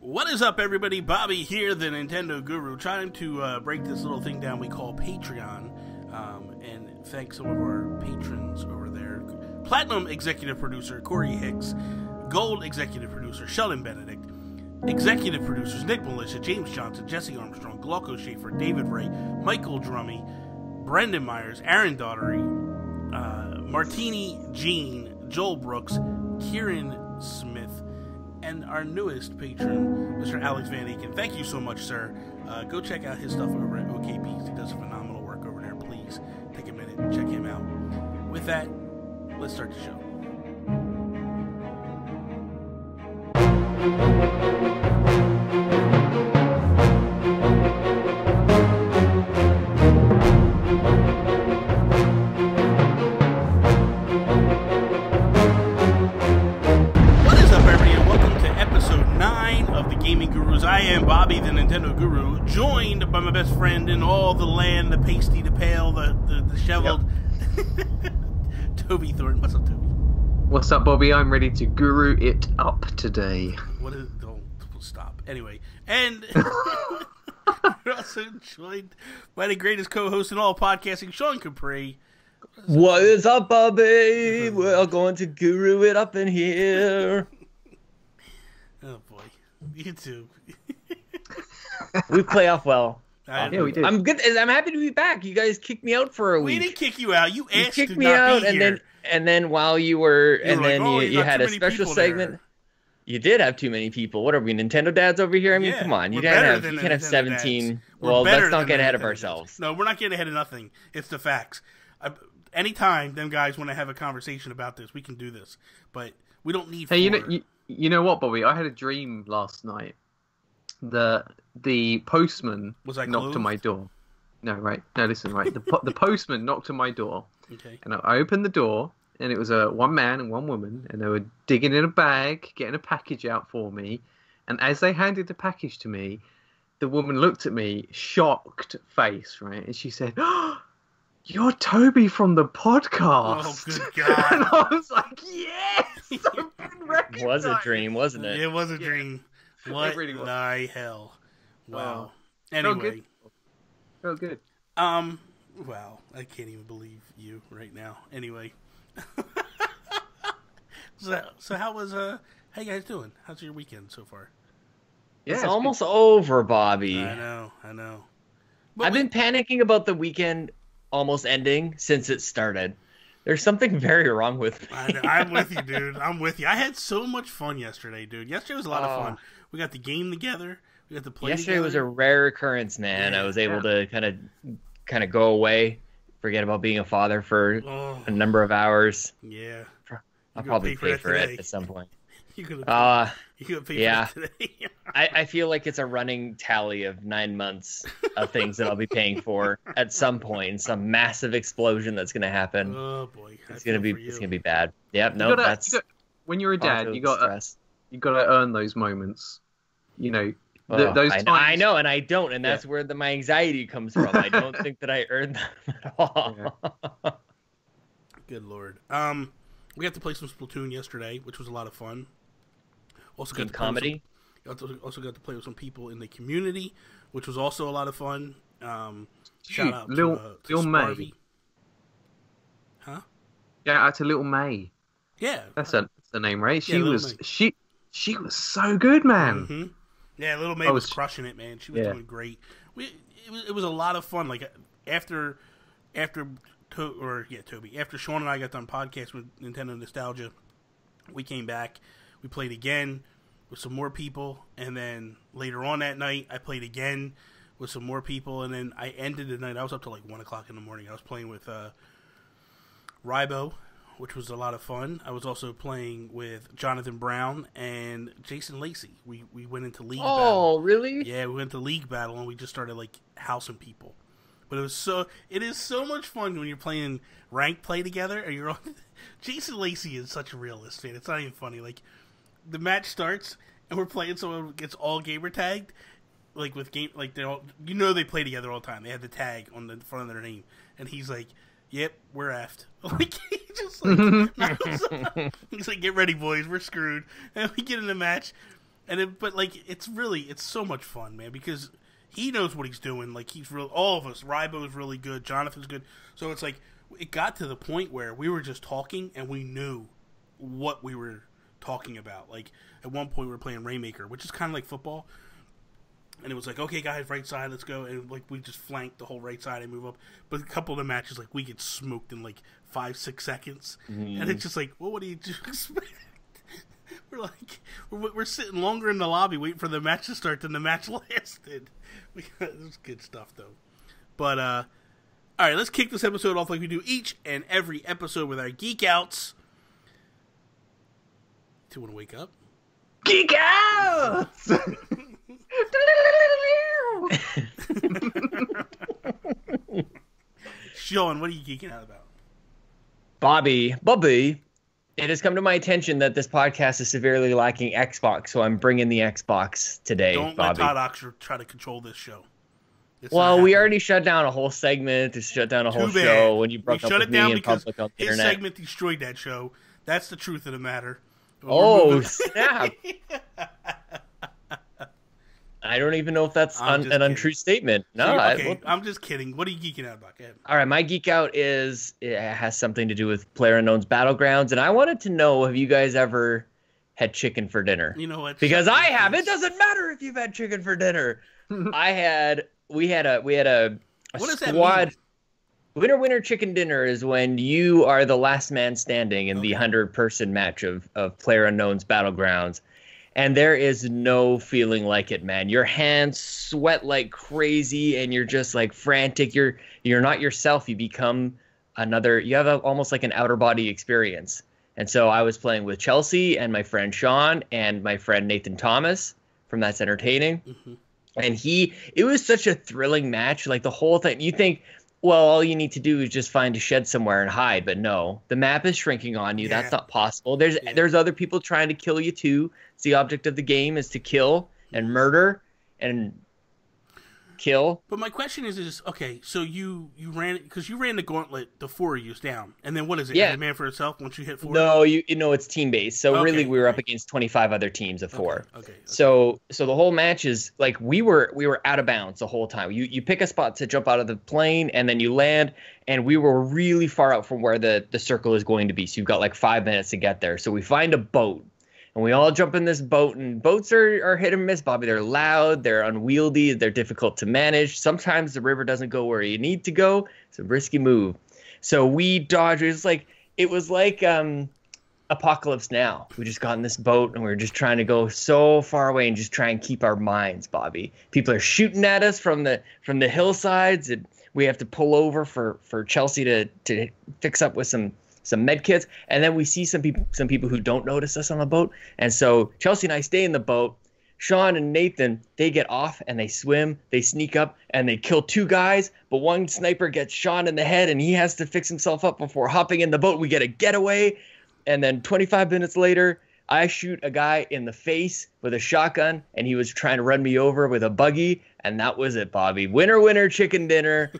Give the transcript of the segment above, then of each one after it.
What is up, everybody? Bobby here, the Nintendo Guru, trying to break this little thing down we call Patreon, and thank some of our patrons over there. Platinum Executive Producer, Corey Hicks. Gold Executive Producer, Sheldon Benedict. Executive Producers, Nick Milicia, James Johnson, Jesse Armstrong, Glauco Schaffer, David Ray, Michael Drummie, Brendan Myers, Aaron Doherty, Martini, Jean, Joel Brooks, Kieran Smith, and our newest patron, Mr. Alex Van Aken. Thank you so much, sir. Go check out his stuff over at OKBs. He does phenomenal work over there. Please take a minute and check him out. With that, let's start the show. I am Bobby, the Nintendo Guru, joined by my best friend in all the land, the pasty, the pale, the disheveled, yep. Toby Thornton. What's up, Toby? What's up, Bobby? I'm ready to guru it up today. What is? Don't stop. Anyway, and we're also joined by the greatest co-host in all podcasting, Sean Capri. What is up, Bobby? We're going to guru it up in here. Oh boy, you too. We play off well. Yeah, we did. I'm good. I'm happy to be back. You guys kicked me out for a week. We didn't kick you out. You asked kicked to me not out, be and here. then while you were, and like, then oh, you had a special segment. There. You did have too many people. What are we, Nintendo dads over here? I mean, yeah, come on. You can't have 17. Well, let's not get ahead of ourselves. No, we're not getting ahead of nothing. It's the facts. Anytime them guys want to have a conversation about this, we can do this. But we don't need. Hey, you know what, Bobby? I had a dream last night. The postman knocked on my door. No, right. No, listen, right. The postman knocked on my door. Okay. And I opened the door, and it was one man and one woman, and they were digging in a bag, getting a package out for me. And as they handed the package to me, the woman looked at me, shocked face, right? And she said, "Oh, you're Toby from the podcast." Oh, good God. And I was like, yes! I've been recognized. It was a dream, wasn't it? It was a dream. What really was. the hell? Wow. Oh, Anyway. Felt good. Wow. I can't even believe you right now. Anyway. So how you guys doing? How's your weekend so far? Yeah, it's almost over, Bobby. I know. But I've been panicking about the weekend almost ending since it started. There's something very wrong with me. I'm with you, dude. I'm with you. I had so much fun yesterday, dude. Yesterday was a lot of fun. We got the game together. We got to play Yesterday together. was a rare occurrence, man. Yeah, I was able to kind of go away, forget about being a father for a number of hours. Yeah. I'll probably pay for it at some point. You're gonna pay for it today. I feel like it's a running tally of 9 months of things that I'll be paying for at some point. Some massive explosion that's going to happen. Oh boy, it's going to be bad. Yep, when you're a dad, you got to earn those moments. You know, those times. I know, and I don't, and that's where my anxiety comes from. I don't think that I earned them at all. Yeah. Good Lord. We got to play some Splatoon yesterday, which was a lot of fun. Also got comedy. Also got to play with some people in the community, which was also a lot of fun. Shout out to May. Huh? Yeah, out to Little May. Yeah, that's the name, right? She was so good, man. Mm-hmm. Yeah, Little May was crushing it, man. She was doing great. It was a lot of fun. Like after Toby. After Sean and I got done podcasting with Nintendo Nostalgia, we came back. We played again with some more people, and then later on that night, I played again with some more people, and then I ended the night. I was up till like 1 o'clock in the morning. I was playing with Rybo, which was a lot of fun. I was also playing with Jonathan Brown and Jason Lacey. We went into league battle. Oh, really? Yeah, we went to league battle, and we just started like housing people. But it is so much fun when you're playing ranked play together, and you're on. Jason Lacey is such a realist, man. It's not even funny. Like, the match starts, and we're playing, someone gets all gamer tagged, like with game, like they all, they play together all the time. They have the tag on the front of their name, and he's like, "Yep, we're effed." Like he just like, he's like, "Get ready, boys, we're screwed." And we get in the match, But like, it's so much fun, man, because he knows what he's doing. Like, all of us. Rybo's really good. Jonathan's good. So it's like, it got to the point where we were just talking and we knew what we were talking about. Like, at one point we were playing Raymaker, which is kind of like football. And it was like, okay, guys, right side, let's go. And like, we just flanked the whole right side and move up. But a couple of the matches, like, we get smoked in like 5-6 seconds. Mm. And it's just like, well, what do you expect? We're like, we're sitting longer in the lobby waiting for the match to start than the match lasted. It was good stuff, though. But, all right, let's kick this episode off like we do each and every episode with our Geek Outs. Do you want to wake up? Geek Outs! Sean, what are you geeking out about? Bobby, it has come to my attention that this podcast is severely lacking Xbox, so I'm bringing the Xbox today, Don't Bobby. let Todd Oxford try to control this show. Well, we already shut down a whole segment to shut down a whole show when you broke up with me in public on the internet. His segment destroyed that show. That's the truth of the matter. Oh, snap. I don't even know if that's an untrue statement. No, okay, I'm just kidding. What are you geeking out about? Go ahead. All right, my geek out it has something to do with PlayerUnknown's Battlegrounds, and I wanted to know, have you guys ever had chicken for dinner? You know what? Because I have. It doesn't matter if you've had chicken for dinner. We had a squad. Winner chicken dinner is when you are the last man standing in the 100-person match of PlayerUnknown's Battlegrounds. And there is no feeling like it, man. Your hands sweat like crazy, and you're just like frantic. You're not yourself. You become another. You have almost like an outer body experience. And so I was playing with Chelsea and my friend Sean and my friend Nathan Thomas from That's Entertaining. Mm-hmm. And it was such a thrilling match. Like the whole thing, you think, well, all you need to do is just find a shed somewhere and hide. But no, the map is shrinking on you. Yeah. That's not possible. There's other people trying to kill you too. It's the object of the game is to kill and murder and kill. But my question is okay, so you ran the gauntlet, the 4 of you's down. And then what is it? Yeah. Every man for itself once you hit 4? No, it's team-based. So really we were up against 25 other teams of 4. Okay. So the whole match is like we were out of bounds the whole time. You pick a spot to jump out of the plane and then you land, and we were really far out from where the circle is going to be. So you've got like 5 minutes to get there. So we find a boat. And we all jump in this boat, and boats are hit and miss, Bobby. They're loud, they're unwieldy, they're difficult to manage. Sometimes the river doesn't go where you need to go. It's a risky move. So we dodge. It was like Apocalypse Now. We just got in this boat, and we were just trying to go so far away and just try and keep our minds, Bobby. People are shooting at us from the hillsides, and we have to pull over for Chelsea to fix up with some med kits, and then we see some people who don't notice us on the boat, and so Chelsea and I stay in the boat. Sean and Nathan, they get off and they swim, they sneak up and they kill 2 guys, but one sniper gets Sean in the head and he has to fix himself up before hopping in the boat. We get a getaway, and then 25 minutes later, I shoot a guy in the face with a shotgun, and he was trying to run me over with a buggy, and that was it, Bobby. Winner chicken dinner.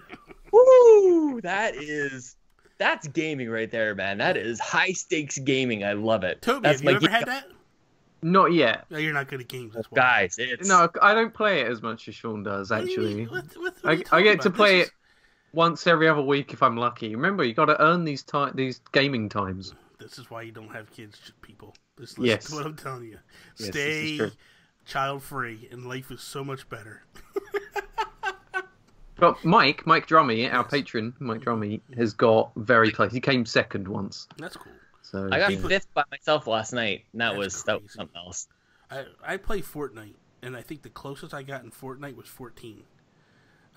Woo! That's gaming right there, man. That is high-stakes gaming. I love it. Toby, have you ever had that? Not yet. No, you're not good at games. That's why. Guys, No, I don't play it as much as Sean does, actually. I get to play it once every other week if I'm lucky. Remember, you got to earn these gaming times. This is why you don't have kids, people. Listen to what I'm telling you. Yes, Stay child-free, and life is so much better. But Mike Drummie, our patron, Mike Drummie, has got very close. He came second once. That's cool. So I got 5th by myself last night, and that was something else. I play Fortnite, and I think the closest I got in Fortnite was 14.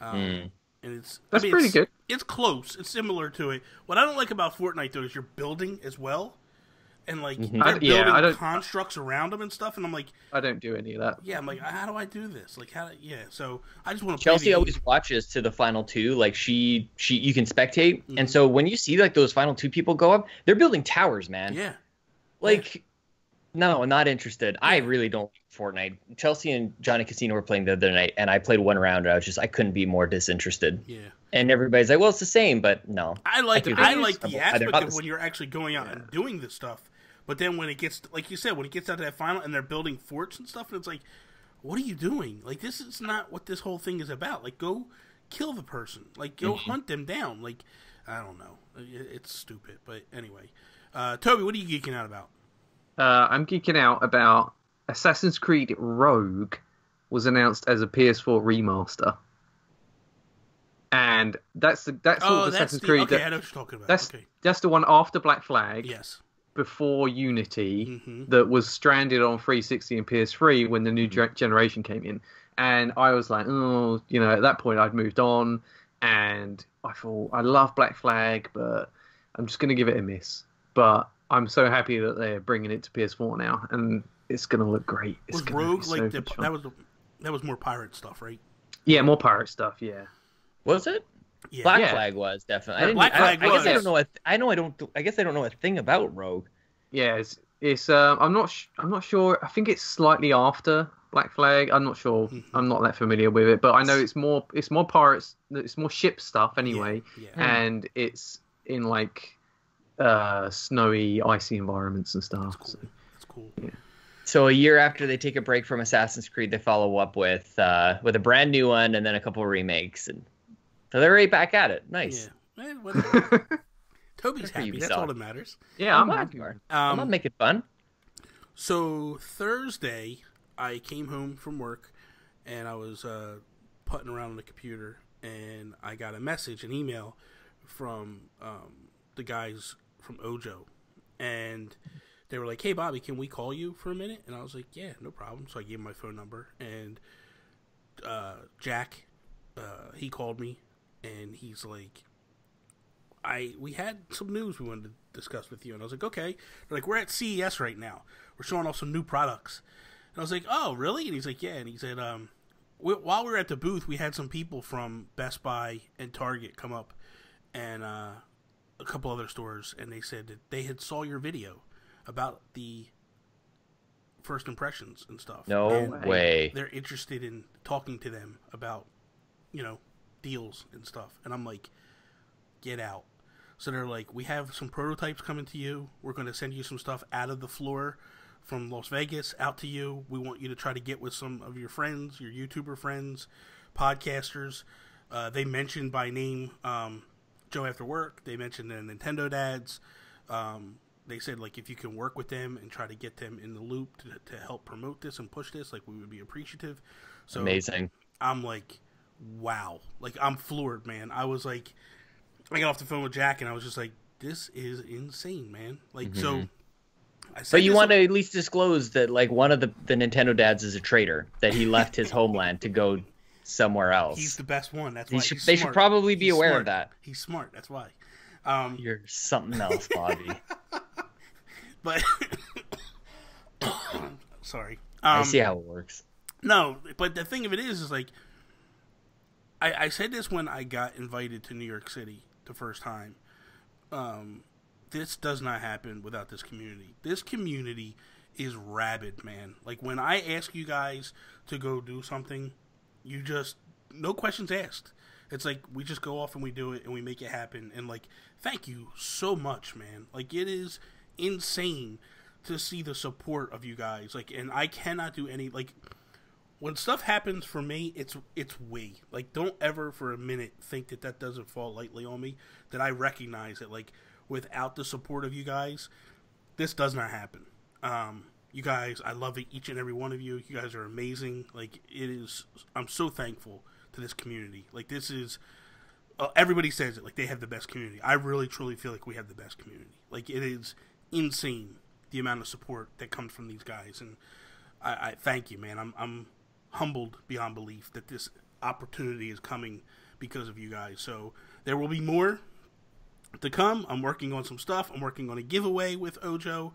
And that's pretty good. It's close. It's similar to it. What I don't like about Fortnite, though, is you're building as well. And, like, they're building constructs around them and stuff, and I'm like... I don't do any of that. Yeah, I'm like, how do I do this? Like, so I just want to Chelsea always watches to the final 2. Like, you can spectate, and so when you see, like, those final 2 people go up, they're building towers, man. Yeah. Like, no, not interested. Yeah. I really don't like Fortnite. Chelsea and Johnny Casino were playing the other night, and I played one round, and I couldn't be more disinterested. Yeah. And everybody's like, well, it's the same, but no. I like the aspect of when you're actually going out and doing this stuff. But then when it gets, like you said, when it gets out to that final and they're building forts and stuff, and it's like, what are you doing? Like, this is not what this whole thing is about. Like, go kill the person. Like, go hunt them down. Like, I don't know. It's stupid. But anyway. Toby, what are you geeking out about? I'm geeking out about Assassin's Creed Rogue was announced as a PS4 remaster. And that's sort of Assassin's Creed. Okay, I know what you're talking about. That's the one after Black Flag. Yes. Before Unity, that was stranded on 360 and PS3 when the new generation came in. And I was like, oh, you know, at that point I'd moved on, and I thought, I love Black Flag, but I'm just going to give it a miss. But I'm so happy that they're bringing it to PS4 now, and it's going to look great. Was Rogue like that was more pirate stuff, right? Yeah, more pirate stuff. Yeah. Was it? Yeah. Black Flag was definitely. I guess I don't know. I guess I don't know a thing about Rogue. Yeah, it's I'm not sure. I think it's slightly after Black Flag. I'm not sure. I'm not that familiar with it, but I know it's more pirates. It's more ship stuff anyway, and it's in like snowy, icy environments and stuff. That's cool. Yeah. So a year after they take a break from Assassin's Creed, they follow up with a brand new one and then a couple of remakes, and so they're right back at it. Nice. Yeah. Whatever. Toby's happy. That's all that matters. Yeah, I'm happy. I'm not making fun. So Thursday, I came home from work, and I was putting around on the computer, and I got a message, an email from the guys from Ojo, and they were like, "Hey, Bobby, can we call you for a minute?" And I was like, "Yeah, no problem." So I gave him my phone number, and Jack, he called me, and he's like, we had some news we wanted to discuss with you. And I was like, okay. They're like, we're at CES right now. We're showing off some new products. And I was like, oh, really? And he's like, yeah. And he said, while we were at the booth, we had some people from Best Buy and Target come up, and a couple other stores, and they said that they had saw your video about the first impressions and stuff. No way. They're interested in talking to them about, deals and stuff. And I'm like, get out. So they're like, we have some prototypes coming to you. We're going to send you some stuff out of the floor from Las Vegas out to you. We want you to try to get with some of your friends, your YouTuber friends, podcasters. They mentioned by name Joe After Work. They mentioned the Nintendo dads. They said, like, if you can work with them and try to get them in the loop to help promote this and push this, like, we would be appreciative. So amazing. I'm like, wow. Like, I'm floored, man. I was like, I got off the phone with Jack, and I was just like, this is insane, man. Like, so I said, but you want to at least disclose that, like, one of the Nintendo dads is a traitor, that he left his homeland to go somewhere else. He's the best one. That's why they should probably be aware of that. He's smart. That's why. You're something else, Bobby. But sorry. I see how it works. No, but the thing of it is like, I said this when I got invited to New York City the first time. This does not happen without this community. This community is rabid, man. Like, when I ask you guys to go do something, you just, no questions asked. It's like, we just go off and we do it and we make it happen. And, like, thank you so much, man. Like, it is insane to see the support of you guys. Like, and I cannot do any, like, when stuff happens for me, it's we. Like, don't ever for a minute think that doesn't fall lightly on me. That I recognize that, like, without the support of you guys, this does not happen. You guys, I love each and every one of you. You guys are amazing. Like, it is, I'm so thankful to this community. Like, this is, everybody says it, like, they have the best community. I really, truly feel like we have the best community. Like, it is insane, the amount of support that comes from these guys. And I thank you, man. I'm humbled beyond belief that this opportunity is coming because of you guys. So there will be more to come. I'm working on some stuff. I'm working on a giveaway with Ojo.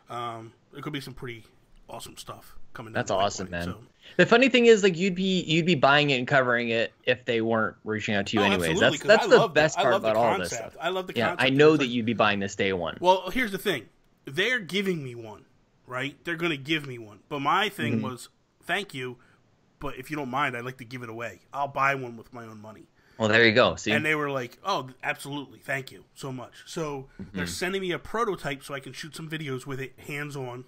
There could be some pretty awesome stuff coming down. That's awesome, man. So, the funny thing is, like, you'd be buying it and covering it if they weren't reaching out to you anyways. That's the best part about all this stuff. I love the concept. I know that you'd be buying this day one. Well, here's the thing. They're giving me one, right? They're going to give me one. But my thing was, thank you, but if you don't mind, I'd like to give it away. I'll buy one with my own money. Well, there you go. See, and they were like, "Oh, absolutely, thank you so much." So they're sending me a prototype so I can shoot some videos with it, hands on,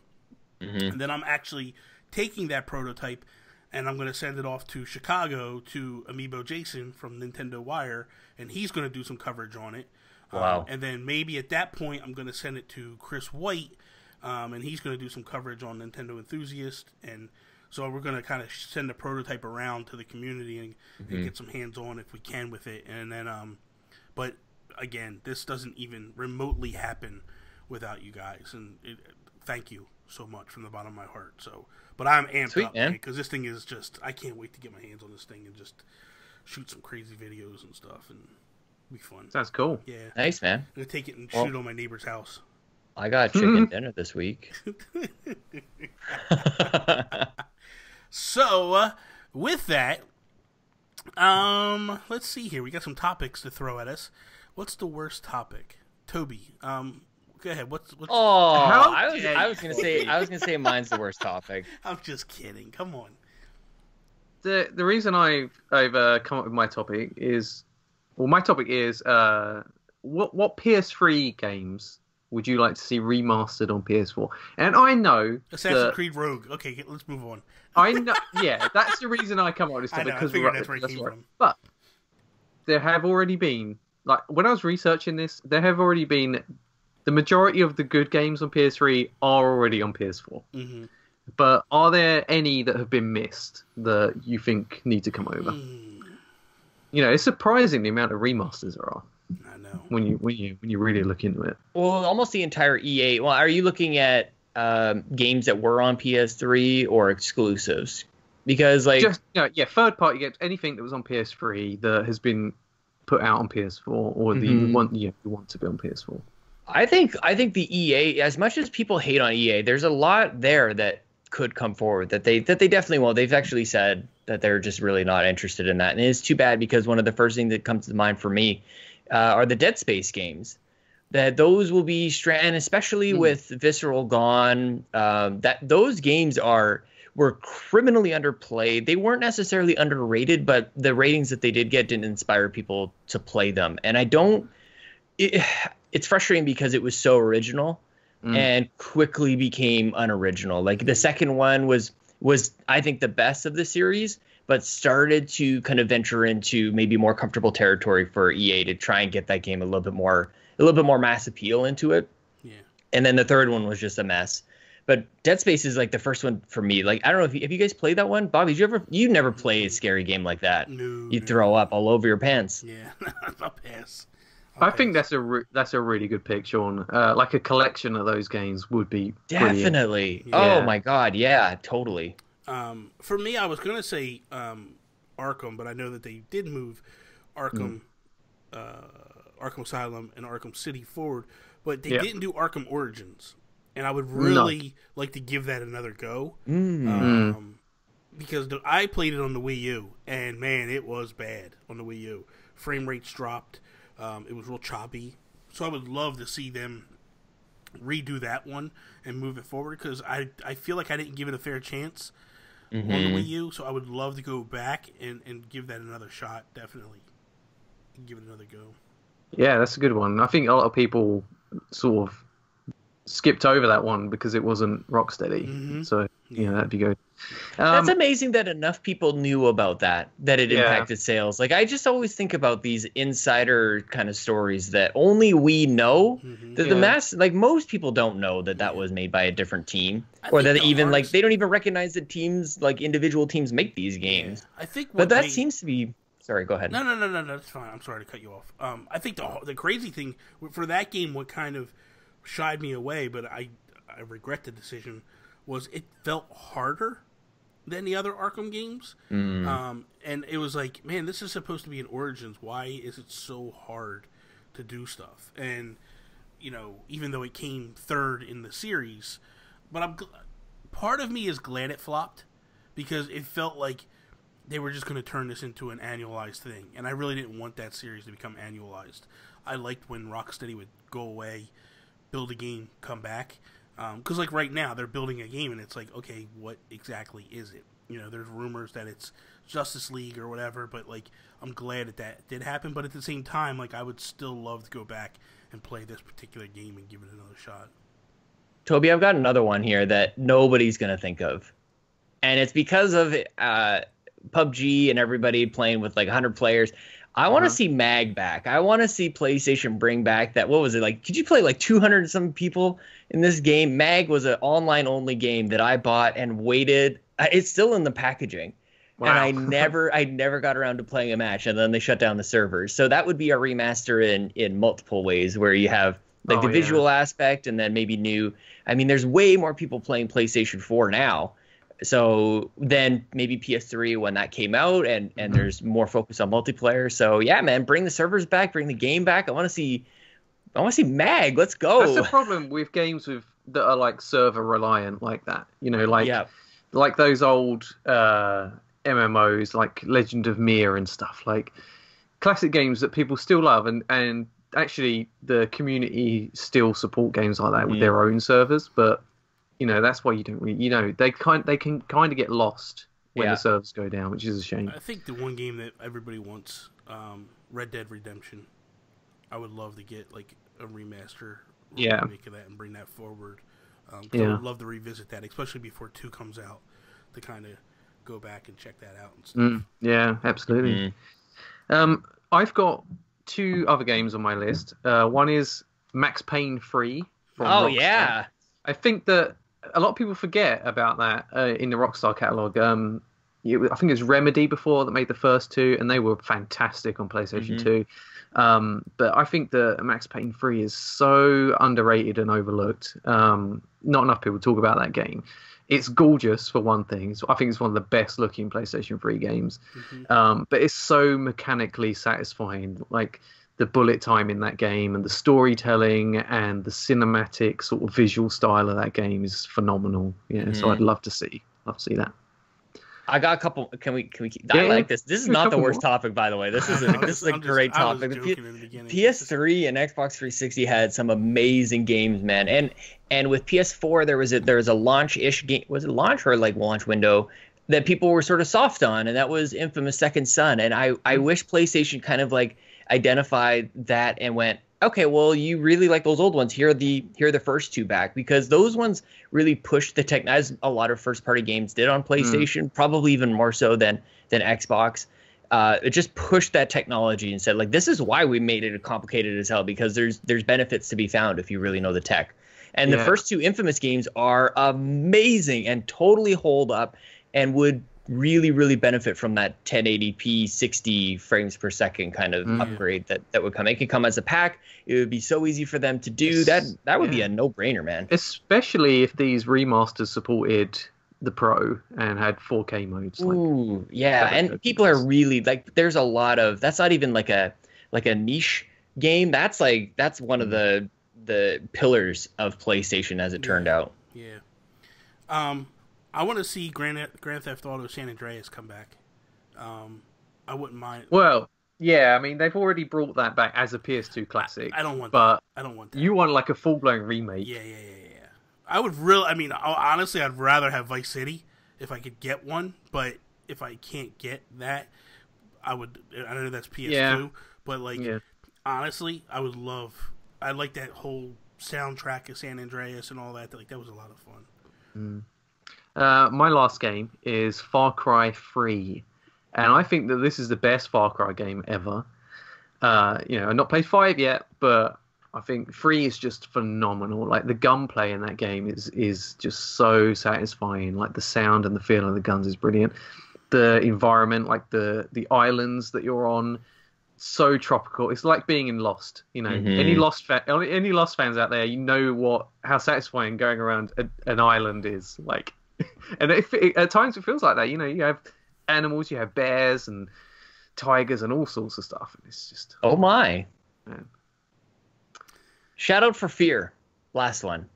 and then I'm actually taking that prototype and I'm going to send it off to Chicago to Amiibo Jason from Nintendo Wire, and he's going to do some coverage on it. Wow. And then maybe at that point, I'm going to send it to Chris White, and he's going to do some coverage on Nintendo Enthusiast. And so we're going to kind of send the prototype around to the community and get some hands-on if we can with it. And then, but again, this doesn't even remotely happen without you guys. And thank you so much from the bottom of my heart. So, but I'm amped up because this thing is just, I can't wait to get my hands on this thing and just shoot some crazy videos and stuff and be fun. Sounds cool. Yeah. Nice, man. I'm going to take it and shoot it on my neighbor's house. I got chicken dinner this week. So, with that, let's see here. We got some topics to throw at us. What's the worst topic? Toby, go ahead. What's Oh, I was gonna say mine's the worst topic. I'm just kidding. Come on. The reason I've come up with my topic is, well, my topic is what PS3 games would you like to see remastered on PS4? And I know Assassin's Creed Rogue. Okay, let's move on. I know, yeah, that's the reason I come up with this topic. I figured that's where it came from. But there have already been, like, when I was researching this, there have already been, the majority of the good games on PS3 are already on PS4. Mm-hmm. But are there any that have been missed that you think need to come over? You know, it's surprising the amount of remasters there are. I know. When you really look into it. Well, almost the entire EA. Well, are you looking at games that were on PS3 or exclusives? Because like third party games, anything that was on PS3 that has been put out on PS4 or you want to be on PS4. I think the EA, as much as people hate on EA, there's a lot there that could come forward that they definitely won't. They've actually said that they're just really not interested in that, and it's too bad because one of the first things that comes to mind for me are the Dead Space games. That those will be and especially with Visceral gone, that those games were criminally underplayed. They weren't necessarily underrated, but the ratings that they did get didn't inspire people to play them. And it's frustrating because it was so original and quickly became unoriginal. Like the second one was I think the best of the series, but started to kind of venture into maybe more comfortable territory for EA to try and get that game a little bit more mass appeal into it. Yeah. And then the third one was just a mess. But Dead Space is like the first one for me. Like, I don't know if you guys played that one. Bobby, you never played a scary game like that. No. You'd throw up all over your pants. Yeah. I'll pass. I think that's a really good pick, Sean. Like a collection of those games would be definitely. Yeah. Oh my god, yeah, totally. For me, I was gonna say Arkham, but I know that they did move Arkham Asylum and Arkham City forward, but they didn't do Arkham Origins, and I would really like to give that another go. Because I played it on the Wii U, and man, it was bad on the Wii U. Frame rates dropped. It was real choppy. So I would love to see them redo that one and move it forward, because I feel like I didn't give it a fair chance on the Wii U, so I would love to go back and give that another shot, definitely. Give it another go. Yeah, that's a good one. I think a lot of people sort of skipped over that one because it wasn't Rocksteady. So, that'd be good. That's amazing that enough people knew about that it impacted sales. Like, I just always think about these insider kind of stories that only we know. That the mass, like, most people don't know that was made by a different team, or that even like they don't even recognize that teams, like individual teams, make these games. I think, but that seems to be. Sorry, go ahead. No, that's fine. I'm sorry to cut you off. I think the crazy thing for that game, what kind of shied me away, but I regret the decision, was it felt harder than the other Arkham games. And it was like, man, this is supposed to be an Origins. Why is it so hard to do stuff? And, even though it came third in the series, but part of me is glad it flopped, because it felt like they were just going to turn this into an annualized thing. And I really didn't want that series to become annualized. I liked when Rocksteady would go away, build a game, come back. Because, like, right now, they're building a game, and it's like, okay, what exactly is it? there's rumors that it's Justice League or whatever, but like I'm glad that did happen. But at the same time, like I would still love to go back and play this particular game and give it another shot. Toby, I've got another one here that nobody's gonna think of, and it's because of PUBG and everybody playing with like 100 players. I want to see Mag back. I want to see PlayStation bring back that. What was it like? Could you play like 200 and some people in this game? Mag was an online only game that I bought and waited. It's still in the packaging. Wow. And I never got around to playing a match, and then they shut down the servers. So that would be a remaster in multiple ways, where you have like the visual aspect and then maybe new. I mean, there's way more people playing PlayStation 4 now. So then maybe PS3 when that came out, and there's more focus on multiplayer. So yeah, man, bring the servers back, bring the game back. I want to see Mag. Let's go. That's the problem with games that are like server reliant like that. Like those old MMOs like Legend of Mir and stuff, like classic games that people still love, and actually the community still support games like that with their own servers, but that's why you don't really, they can kind of get lost when the servers go down, which is a shame. I think the one game that everybody wants, Red Dead Redemption, I would love to get like a remaster remake of that and bring that forward. I would love to revisit that, especially before 2 comes out, to kind of go back and check that out and stuff. Yeah, absolutely. I've got 2 other games on my list. One is Max Payne 3. Yeah. I think that a lot of people forget about that in the Rockstar catalog. I think it was Remedy before that made the first 2, and they were fantastic on PlayStation 2. But I think that Max Payne 3 is so underrated and overlooked. Not enough people talk about that game. It's gorgeous, for one thing. I think it's one of the best looking PlayStation 3 games. But it's so mechanically satisfying. Like the bullet time in that game and the storytelling and the cinematic sort of visual style of that game is phenomenal. So I'd love to see that. I got a couple. Can we I like this. This is not the worst topic, by the way. This is a great topic. PS3 and Xbox 360 had some amazing games, man. And with PS4 there was a launch-ish game. Was it launch or like launch window that people were sort of soft on, and that was Infamous Second Son. And I wish PlayStation kind of like identified that and went, okay, well, you really like those old ones. Here are the first 2 back, because those ones really pushed the tech, as a lot of first party games did on PlayStation, probably even more so than Xbox. It just pushed that technology and said, like, this is why we made it complicated as hell, because there's benefits to be found if you really know the tech. And the first 2 Infamous games are amazing and totally hold up and would really, really benefit from that 1080p 60 frames per second kind of upgrade that would come. It could come as a pack. It would be so easy for them to do. That would be a no-brainer, man. Especially if these remasters supported the Pro and had 4K modes. Ooh, yeah. And people are really like, there's a lot of, that's not even like a niche game. That's one of the pillars of PlayStation as it turned out. Yeah. I want to see Grand Theft Auto San Andreas come back. I wouldn't mind. Well, yeah, I mean, they've already brought that back as a PS2 classic. I don't want that. I don't want that. You want like a full-blown remake. Yeah. I would really, honestly, I'd rather have Vice City if I could get one, but if I can't get that, I would, I know that's PS2, but like, honestly, I like that whole soundtrack of San Andreas and all that. Like, that was a lot of fun. My last game is Far Cry 3, and I think that this is the best Far Cry game ever. I've not played 5 yet, but I think 3 is just phenomenal. Like, the gunplay in that game is just so satisfying. Like, the sound and the feel of the guns is brilliant. The environment, like the islands that you're on, so tropical. It's like being in Lost. Any Lost fans out there, how satisfying going around an island is. Like, and at times it feels like that. You have animals, you have bears and tigers and all sorts of stuff. And it's just my. Man. Shout out for Fear, last one.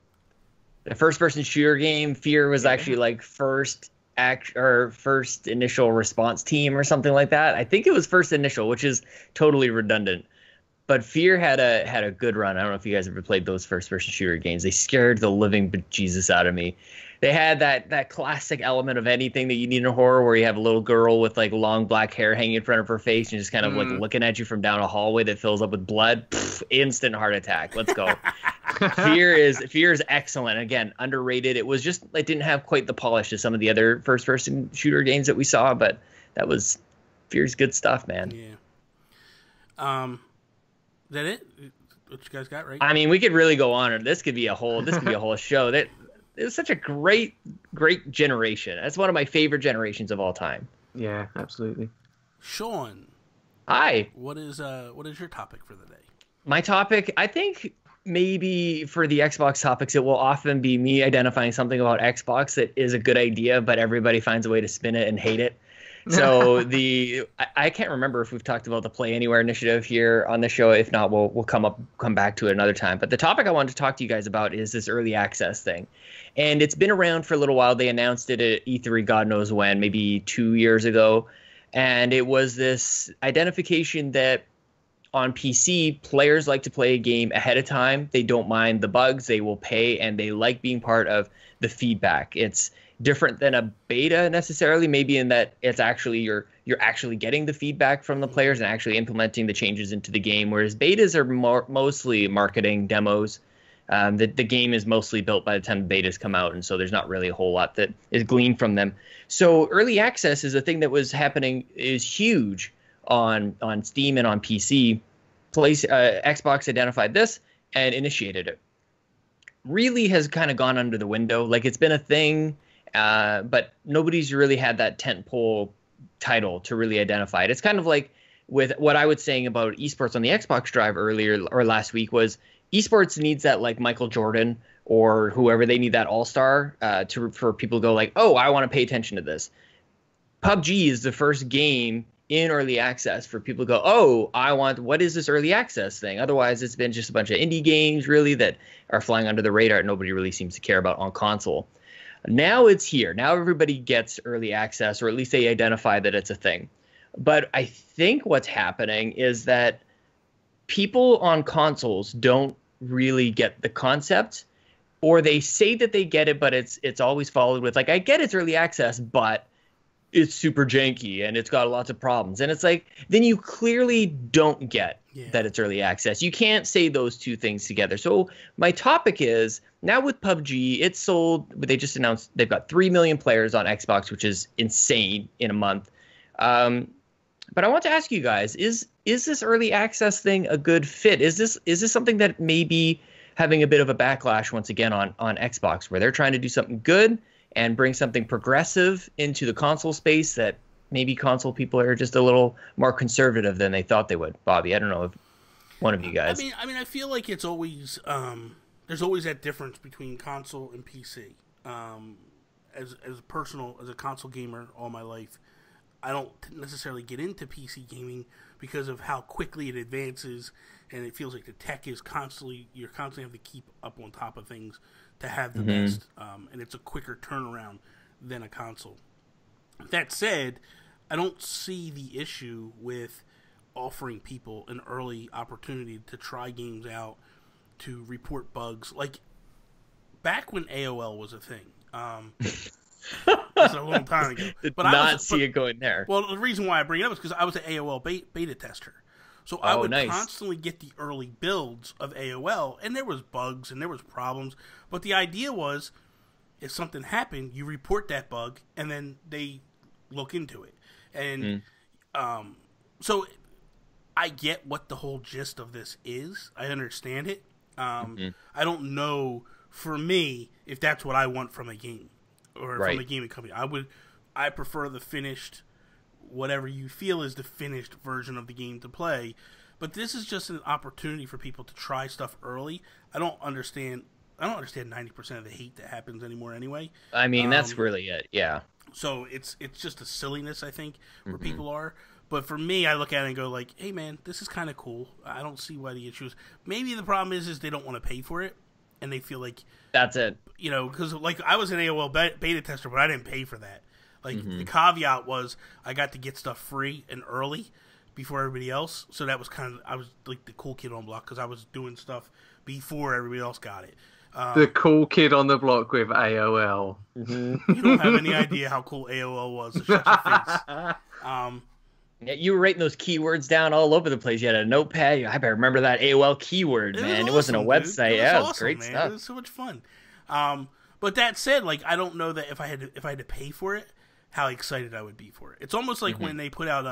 The first-person shooter game. Fear was actually like first initial response team or something like that. I think it was first initial, which is totally redundant. But Fear had a good run. I don't know if you guys ever played those first-person shooter games. They scared the living bejesus out of me. They had that classic element of anything that you need in a horror, where you have a little girl with like long black hair hanging in front of her face and just kind of like looking at you from down a hallway that fills up with blood. Pff, instant heart attack. Let's go. Fear is excellent. Again, underrated. It didn't have quite the polish as some of the other first-person shooter games that we saw, but Fear's good stuff, man. Yeah. Is that it? What you guys got, right? I mean, we could really go on. This could be a whole show. It was such a great generation. That's one of my favorite generations of all time. Yeah, absolutely. Sean. Hi. What is your topic for the day? My topic, I think maybe for the Xbox topics, it will often be me identifying something about Xbox that is a good idea, but everybody finds a way to spin it and hate it. So I can't remember if we've talked about the Play Anywhere initiative here on the show. If not, we'll come back to it another time. But the topic I wanted to talk to you guys about is this early access thing. And it's been around for a little while. They announced it at E3 God knows when, maybe 2 years ago. And it was this identification that on PC, players like to play a game ahead of time. They don't mind the bugs. They will pay, and they like being part of the feedback. It's different than a beta necessarily, maybe in that it's actually you're actually getting the feedback from the players and actually implementing the changes into the game, whereas betas are mostly marketing demos. The game is mostly built by the time the betas come out, and so there's not really a whole lot that is gleaned from them. So early access is a thing that was happening, is huge on Steam and on PC. Xbox identified this and initiated it. Really has kind of gone under the window. Like, it's been a thing, but nobody's really had that tentpole title to really identify it. It's kind of like with what I was saying about esports on the Xbox Drive earlier or last week was esports needs that, like, Michael Jordan or whoever, they need that all-star for people to go like, oh, I want to pay attention to this. PUBG is the first game in early access for people to go, oh, what is this early access thing? Otherwise, it's been just a bunch of indie games really that are flying under the radar and nobody really seems to care about on console. Now it's here. Now everybody gets early access, or at least they identify that it's a thing. But I think what's happening is that people on consoles don't really get the concept, or they say that they get it, but it's always followed with, like, I get it's early access, but it's super janky and it's got lots of problems. And it's like, then you clearly don't get that it's early access. You can't say those two things together. So my topic is, now with PUBG, it's sold, they just announced they've got 3 million players on Xbox, which is insane in a month. But I want to ask you guys, is this early access thing a good fit? Is this something that may be having a bit of a backlash once again on Xbox, where they're trying to do something good and bring something progressive into the console space that maybe console people are just a little more conservative than they thought they would? Bobby, I don't know if one of you guys. I mean, I feel like it's always there's always that difference between console and PC. As a console gamer all my life, I don't necessarily get into PC gaming because of how quickly it advances, and it feels like the tech is you're constantly have to keep up on top of things to have the best, and it's a quicker turnaround than a console. That said, I don't see the issue with offering people an early opportunity to try games out, to report bugs. Like, back when AOL was a thing, that's a long time ago. Did not see it going there. Well, the reason why I bring it up is because I was an AOL beta tester. So I would constantly get the early builds of AOL, and there was bugs and there was problems. But the idea was, if something happened, you report that bug, and then they look into it. And so I get what the whole gist of this is. I understand it. I don't know, for me, if that's what I want from a game or from a gaming company. I prefer the finished, whatever you feel is the finished version of the game to play. But this is just an opportunity for people to try stuff early. I don't understand 90% of the hate that happens anymore anyway. I mean, that's really it, yeah. So it's just a silliness, I think, where people are. But for me, I look at it and go like, hey man, this is kind of cool. I don't see why the issue is. Maybe the problem is they don't want to pay for it, and they feel like that's it. You know, because like I was an AOL beta tester, but I didn't pay for that. Like the caveat was I got to get stuff free and early, before everybody else. So that was I was like the cool kid on block because I was doing stuff before everybody else got it. The cool kid on the block with AOL. Mm-hmm. You don't have any idea how cool AOL was. So shut your face. Yeah, you were writing those keywords down all over the place. You had a notepad. I better remember that AOL keyword, man. It wasn't a website. It was great man. stuff. It was so much fun. But that said, like I don't know that if I had to pay for it, how excited I would be for it. It's almost like when they put out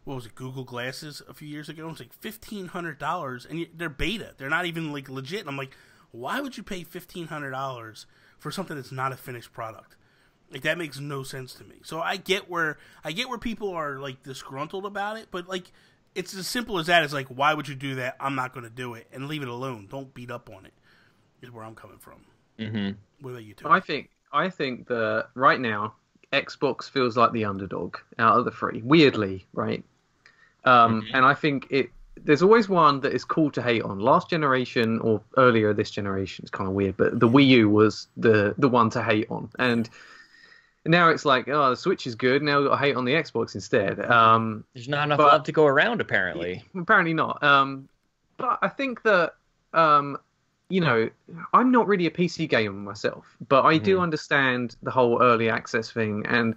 what was it, Google Glasses a few years ago. It was like $1,500, and they're beta. They're not even like legit. And I'm like, why would you pay $1,500 for something that's not a finished product? Like that makes no sense to me. So I get where people are like disgruntled about it, but like it's as simple as that. It's like, why would you do that? I'm not going to do it, and leave it alone. Don't beat up on it. Is where I'm coming from. Mm-hmm. What about you two? I think that right now Xbox feels like the underdog out of the three. Weirdly, right? And I think there's always one that is cool to hate on. Last generation or earlier this generation is kind of weird, but the Wii U was the one to hate on, and now it's like, oh, the Switch is good. Now we've got to hate on the Xbox instead. There's not enough love to go around, apparently. Apparently not. But I think that, you know, I'm not really a PC gamer myself, but I do understand the whole early access thing. And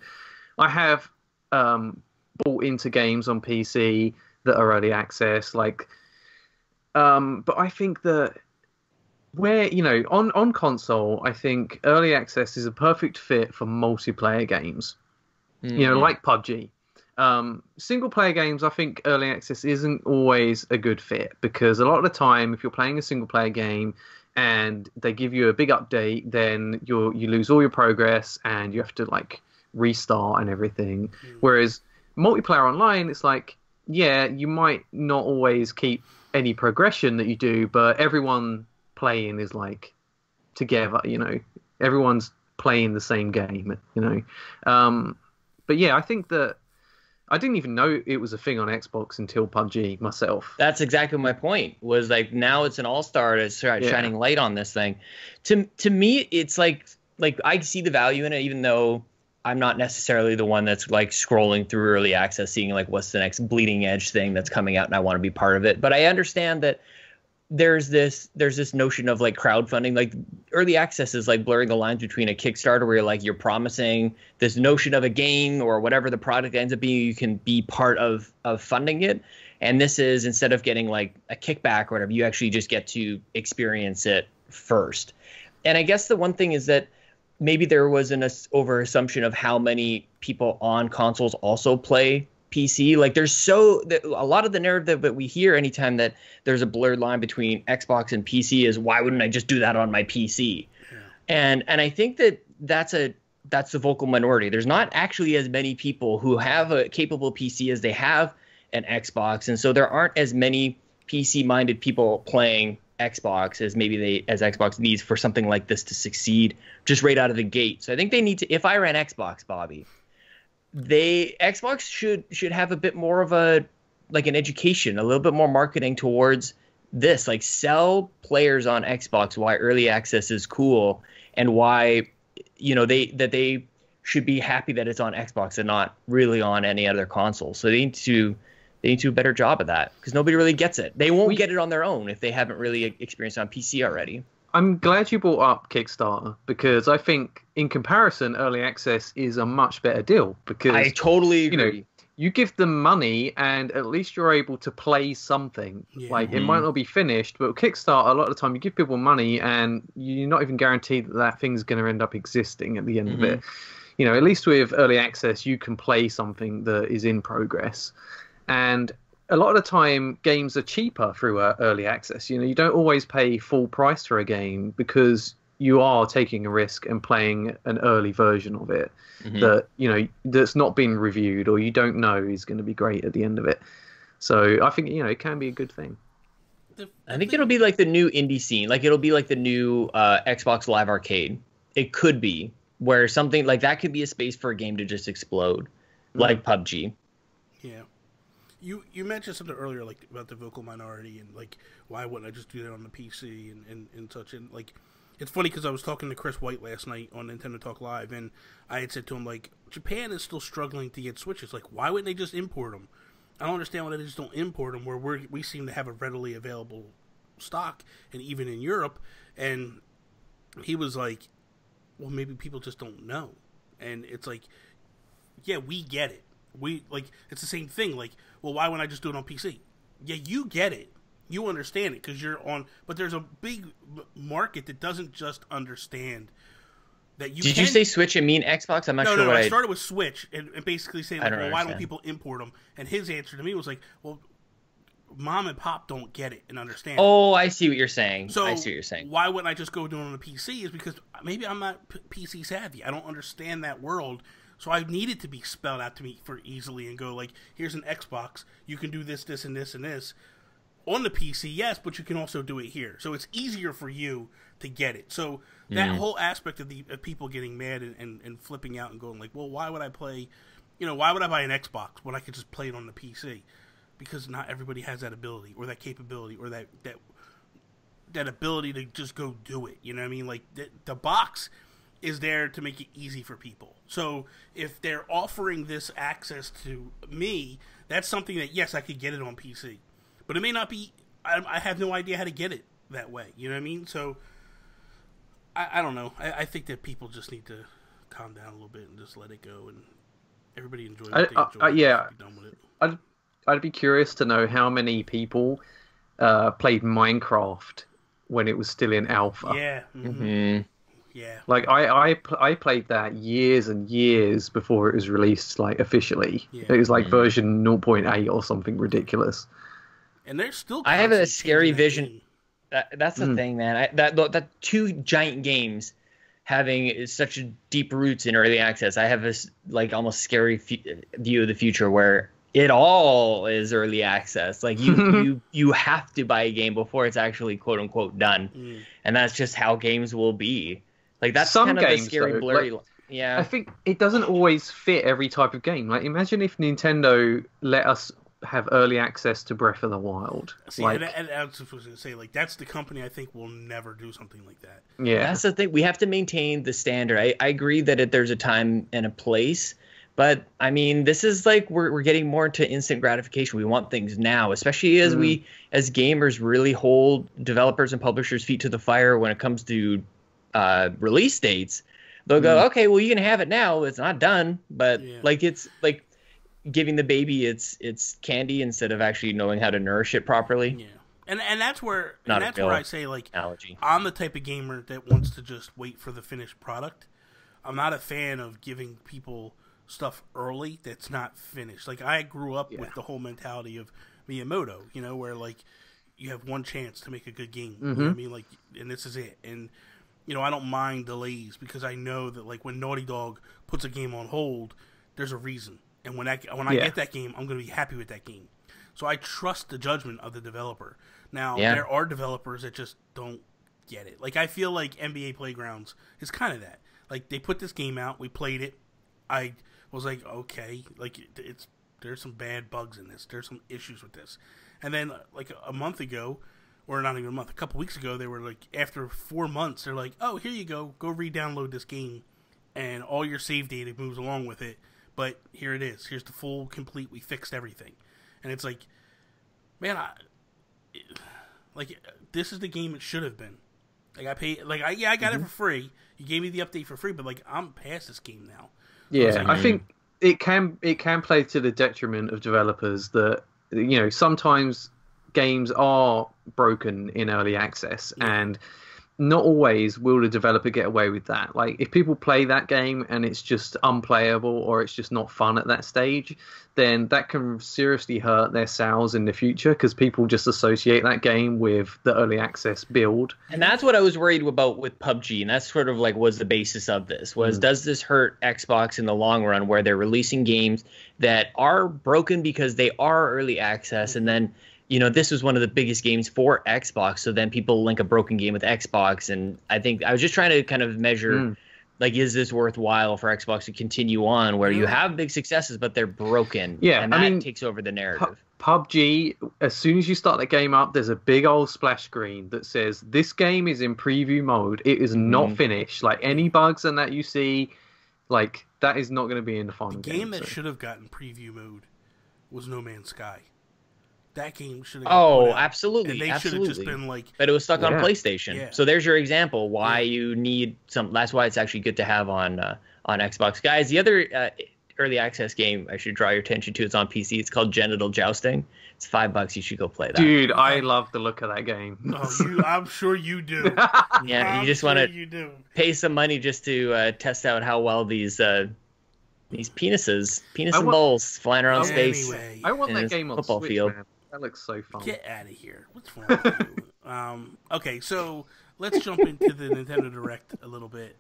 I have bought into games on PC that are early access. Like, but I think that where, you know, on console, I think early access is a perfect fit for multiplayer games, you know, like PUBG. Single player games, I think early access isn't always a good fit because a lot of the time, if you're playing a single player game and they give you a big update, then you lose all your progress and you have to like restart and everything. Whereas multiplayer online, it's like, yeah, you might not always keep any progression that you do, but everyone playing is like together, you know, everyone's playing the same game, you know. But yeah, I think that I didn't even know it was a thing on Xbox until PUBG myself. That's exactly my point. Was like now it's an all-star to start shining light on this thing. To me, it's like I see the value in it, even though I'm not necessarily the one that's like scrolling through early access, seeing like what's the next bleeding edge thing that's coming out, and I want to be part of it. But I understand that there's this notion of like crowdfunding. Like early access is like blurring the lines between a Kickstarter where you're promising this notion of a game or whatever the product ends up being, you can be part of funding it. And this is, instead of getting like a kickback or whatever, you actually just get to experience it first. And I guess the one thing is that maybe there was an over assumption of how many people on consoles also play PC. Like there's a lot of the narrative that we hear anytime that there's a blurred line between Xbox and PC is, why wouldn't I just do that on my PC? Yeah. And I think that's the vocal minority. There's not actually as many people who have a capable PC as they have an Xbox, and so there aren't as many PC minded people playing Xbox as as Xbox needs for something like this to succeed just right out of the gate. So I think they need to, if I ran Xbox, Bobby, Xbox should have a bit more of an education, a little bit more marketing towards this, like sell players on Xbox why early access is cool and why, you know, they should be happy that it's on Xbox and not really on any other console. So they need to do a better job of that because nobody really gets it. They won't get it on their own if they haven't really experienced it on PC already. I'm glad you brought up Kickstarter because I think in comparison, early access is a much better deal because I totally agree. You know, you give them money and at least you're able to play something. Yeah. Like it might not be finished, but Kickstarter, a lot of the time you give people money and you're not even guaranteed that thing's going to end up existing at the end of it. You know, at least with early access, you can play something that is in progress. And a lot of the time, games are cheaper through early access. You know, you don't always pay full price for a game because you are taking a risk and playing an early version of it that, you know, that's not been reviewed or you don't know is going to be great at the end of it. So I think, you know, it can be a good thing. I think it'll be like the new indie scene. Like it'll be like the new Xbox Live Arcade. It could be where something like that could be a space for a game to just explode, like PUBG. Yeah. You mentioned something earlier, like about the vocal minority and like why wouldn't I just do that on the PC and such. And like it's funny because I was talking to Chris White last night on Nintendo Talk Live, and I had said to him like Japan is still struggling to get Switches. Like why wouldn't they just import them? I don't understand why they just don't import them, where we seem to have a readily available stock, and even in Europe. And he was like, well, maybe people just don't know. And it's like, yeah, we get it. It's the same thing. Like, well, why wouldn't I just do it on PC? Yeah, you get it. You understand it because you're on. But there's a big market that doesn't just understand that you. Did you say Switch and mean Xbox? I'm not sure. No, I started with Switch and basically saying, like, well, why don't people import them? And his answer to me was like, well, mom and pop don't get it and understand. Oh, I see what you're saying. So I see what you're saying. Why wouldn't I just go do it on the PC? Is because maybe I'm not PC savvy. I don't understand that world. So I need it to be spelled out to me for easily and go like, here's an Xbox. You can do this, this, and this, and this. On the PC, yes, but you can also do it here. So it's easier for you to get it. So that whole aspect of people getting mad and flipping out and going like, well, why would I play, why would I buy an Xbox when I could just play it on the PC? Because not everybody has that ability or that capability or that ability to just go do it. You know what I mean? Like the box is there to make it easy for people. So if they're offering this access to me, that's something that, yes, I could get it on PC. But it may not be, I have no idea how to get it that way. You know what I mean? So I don't know. I think that people just need to calm down a little bit and just let it go and everybody enjoy what they enjoy. Yeah. Be done with it. I'd be curious to know how many people played Minecraft when it was still in alpha. Yeah. Mm-hmm. Yeah. Like I played that years and years before it was released, like officially. Yeah. It was like version 0.8 or something ridiculous. And there's still. I have a scary vision. That's the thing, man. That two giant games having such deep roots in early access. I have this like almost scary view of the future where it all is early access. Like you have to buy a game before it's actually quote unquote done, and that's just how games will be. Like that's some kind games, of a scary though, blurry. Like, yeah, I think it doesn't always fit every type of game. Like imagine if Nintendo let us have early access to Breath of the Wild. See, and I was supposed to say, like, that's the company I think will never do something like that. Yeah, that's the thing. We have to maintain the standard. I agree that there's a time and a place. But, I mean, this is like we're getting more into instant gratification. We want things now, especially as we, as gamers, really hold developers and publishers' feet to the fire when it comes to release dates. They'll go, okay, well, you can have it now. It's not done. But, like, it's like giving the baby its candy instead of actually knowing how to nourish it properly. Yeah. And that's where I say, like, analogy. I'm the type of gamer that wants to just wait for the finished product. I'm not a fan of giving people stuff early that's not finished. Like, I grew up with the whole mentality of Miyamoto, where, like, you have one chance to make a good game. You know what I mean? Like, and this is it. And, I don't mind delays because I know that, like, when Naughty Dog puts a game on hold, there's a reason. And when I get that game, I'm going to be happy with that game. So I trust the judgment of the developer. Now, there are developers that just don't get it. Like, I feel like NBA Playgrounds is kind of that. Like, they put this game out, we played it, I was like, okay, like, there's some bad bugs in this. There's some issues with this. And then, like, a month ago, or not even a month, a couple weeks ago, they were like, after 4 months, they're like, oh, here you go re-download this game, and all your save data moves along with it. But here it is. Here's the full, complete, we fixed everything. And it's like, man, this is the game it should have been. Like, I paid, like, I got it for free. You gave me the update for free, but, like, I'm past this game now. Yeah, I think it can play to the detriment of developers that, sometimes games are broken in early access, and not always will the developer get away with that. Like, if people play that game and it's just unplayable or it's just not fun at that stage, then that can seriously hurt their sales in the future because people just associate that game with the early access build. And that's what I was worried about with PUBG, and that's sort of like was the basis of this, was does this hurt Xbox in the long run where they're releasing games that are broken because they are early access, and then this was one of the biggest games for Xbox, so then people link a broken game with Xbox, and I think I was just trying to kind of measure, like, is this worthwhile for Xbox to continue on where you have big successes, but they're broken, and that takes over the narrative. PUBG, as soon as you start the game up, there's a big old splash screen that says, this game is in preview mode, it is not finished, like, any bugs and that you see, like, that is not going to be in the final game. The game that should have gotten preview mode was No Man's Sky. That game should have got put out, absolutely. and they should have just been like... But it was stuck on PlayStation. Yeah. So there's your example why you need some... That's why it's actually good to have on Xbox. Guys, the other early access game I should draw your attention to, it's on PC. It's called Genital Jousting. It's $5. You should go play that. Dude, I love the look of that game. I'm sure you do. Yeah, you just want to pay some money just to test out how well these penis and balls flying around space. Anyway, I want that game on football Switch, field. man. That looks so fun. Get out of here. What's wrong with you? Okay, so let's jump into the Nintendo Direct a little bit.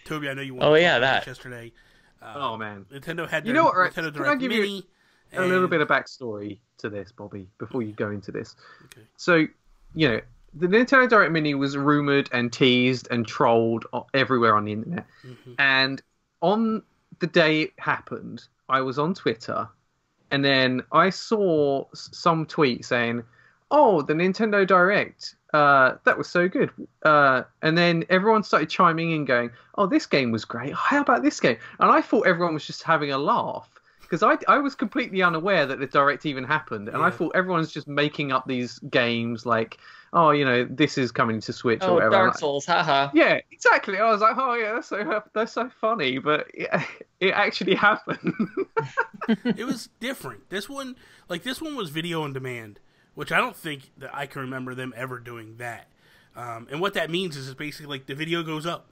Toby, I know you wanted to talk about this yesterday. Oh, man. Nintendo had their you know what, Nintendo Direct Can I give Mini. You a little bit of backstory to this, Bobby, before you go into this? Okay. So, the Nintendo Direct Mini was rumoured and teased and trolled everywhere on the internet. Mm-hmm. And on the day it happened, I was on Twitter, and then I saw some tweet saying, "Oh, the Nintendo Direct, that was so good." And then everyone started chiming in going, "Oh, this game was great. How about this game?" And I thought everyone was just having a laugh, because I was completely unaware that the Direct even happened. And I thought everyone's just making up these games like, "Oh, this is coming to Switch," or whatever. Dark Souls, haha. Yeah, exactly. I was like, "Oh yeah, that's so funny," but it actually happened. It was different. This one was video on demand, which I don't think that I can remember them ever doing that. And what that means is it's basically like the video goes up,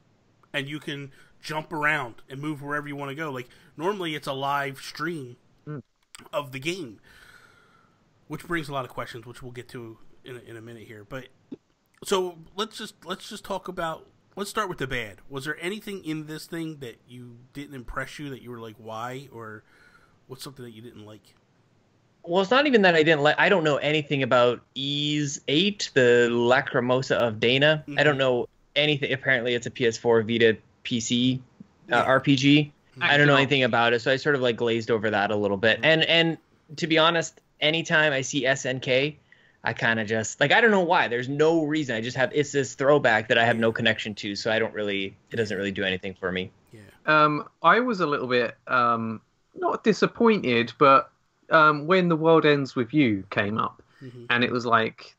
and you can jump around and move wherever you want to go. Like normally, it's a live stream of the game, which brings a lot of questions, which we'll get to in a minute here. But so let's just talk about. Let's start with the bad. Was there anything in this thing that you didn't impress you, that you were like, why, or what's something that you didn't like? Well, it's not even that I didn't like. I don't know anything about Ys 8, the Lacrimosa of Dana. Mm-hmm. I don't know anything. Apparently, it's a PS4 Vita PC RPG. I don't know anything about it, so I sort of like glazed over that a little bit. Mm-hmm. And to be honest, anytime I see SNK, I kind of just like, I don't know why. There's no reason. It's this throwback that I have no connection to, so it doesn't really do anything for me. Yeah. I was a little bit not disappointed, but when The World Ends With You came up, and it was like,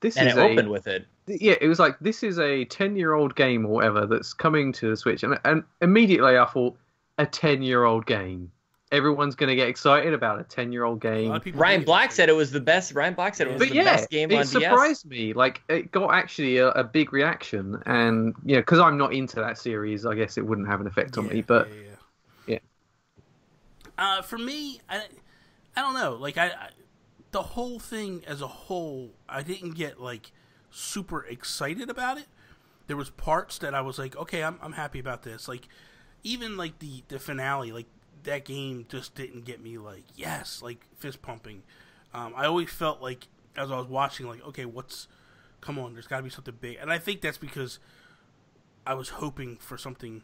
opened with it. Yeah, it was like, this is a 10-year-old game or whatever that's coming to the Switch, and immediately I thought, a 10-year-old game. Everyone's going to get excited about a 10-year-old game. Ryan Black said it was the best. Ryan Black said it was the best game on DS. It surprised me. Like, it got actually a big reaction, and because I'm not into that series, I guess it wouldn't have an effect on me. But yeah. For me, I don't know. Like, the whole thing as a whole, I didn't get like super excited about it. There was parts that I was like, okay, I'm happy about this. Like, even like the finale, like. That game just didn't get me like, yes, like fist pumping. I always felt like as I was watching, like, okay, come on, there's got to be something big. And I think that's because I was hoping for something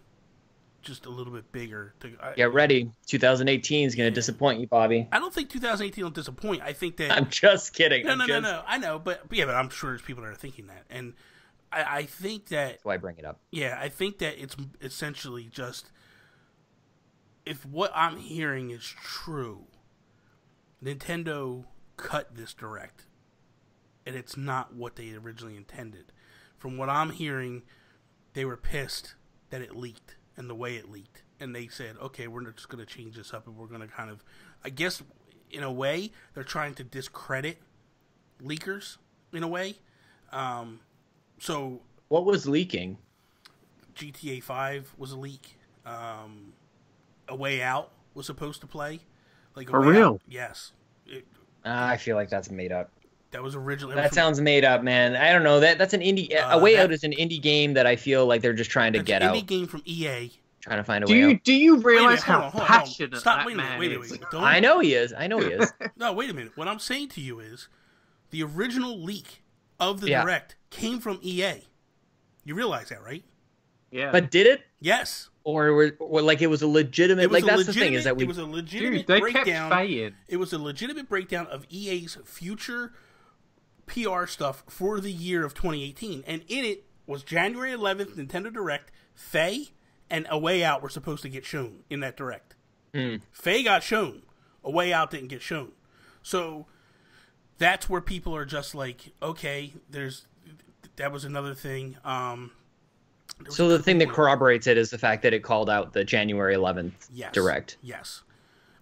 just a little bit bigger. Get ready. 2018 is going to disappoint you, Bobby. I don't think 2018 will disappoint. I think that... I'm just kidding. No. I know, but I'm sure there's people that are thinking that. And I think that... That's why I bring it up. Yeah, I think that it's essentially just... If what I'm hearing is true, Nintendo cut this Direct, and it's not what they originally intended. From what I'm hearing, they were pissed that it leaked and the way it leaked, and they said, okay, we're just going to change this up, and we're going to kind of, I guess, in a way, they're trying to discredit leakers, in a way. So... What was leaking? GTA 5 was a leak. A Way Out was supposed to play. Like For real? Out, yes. I feel like that's made up. That was originally... That sounds made up, man. I don't know. That's an indie... A Way Out is an indie game that I feel like they're just trying to get out. It's an indie game from EA. Trying to find a way out. Do you realize how passionate Stop, that man is? I know he is. No, wait a minute. What I'm saying to you is the original leak of the Direct came from EA. You realize that, right? Yeah. But did it? Yes. Or like it was a legitimate... That's the thing, is that it was a legitimate they breakdown. Kept saying. It was a legitimate breakdown of EA's future PR stuff for the year of 2018. And in it was January 11th, Nintendo Direct, Faye and A Way Out were supposed to get shown in that Direct. Faye got shown. A Way Out didn't get shown. So that's where people are just like, okay, that was another thing. So the thing that corroborates it is the fact that it called out the January 11th direct. Yes.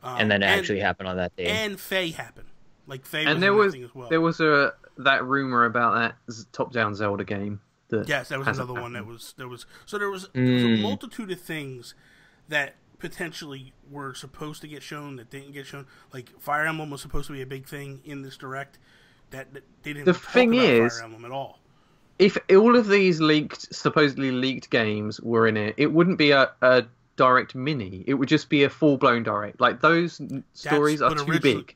And then it actually happened on that day. And Faye happened. Like Faye and was as well. There was that rumor about that top-down Zelda game. Yes, that was another one that was there was a multitude of things that potentially were supposed to get shown that didn't get shown. Like Fire Emblem was supposed to be a big thing in this direct. That they didn't talk about Fire Emblem at all. If all of these supposedly leaked games were in it, it wouldn't be a direct mini. It would just be a full-blown direct. Like, those stories are too big.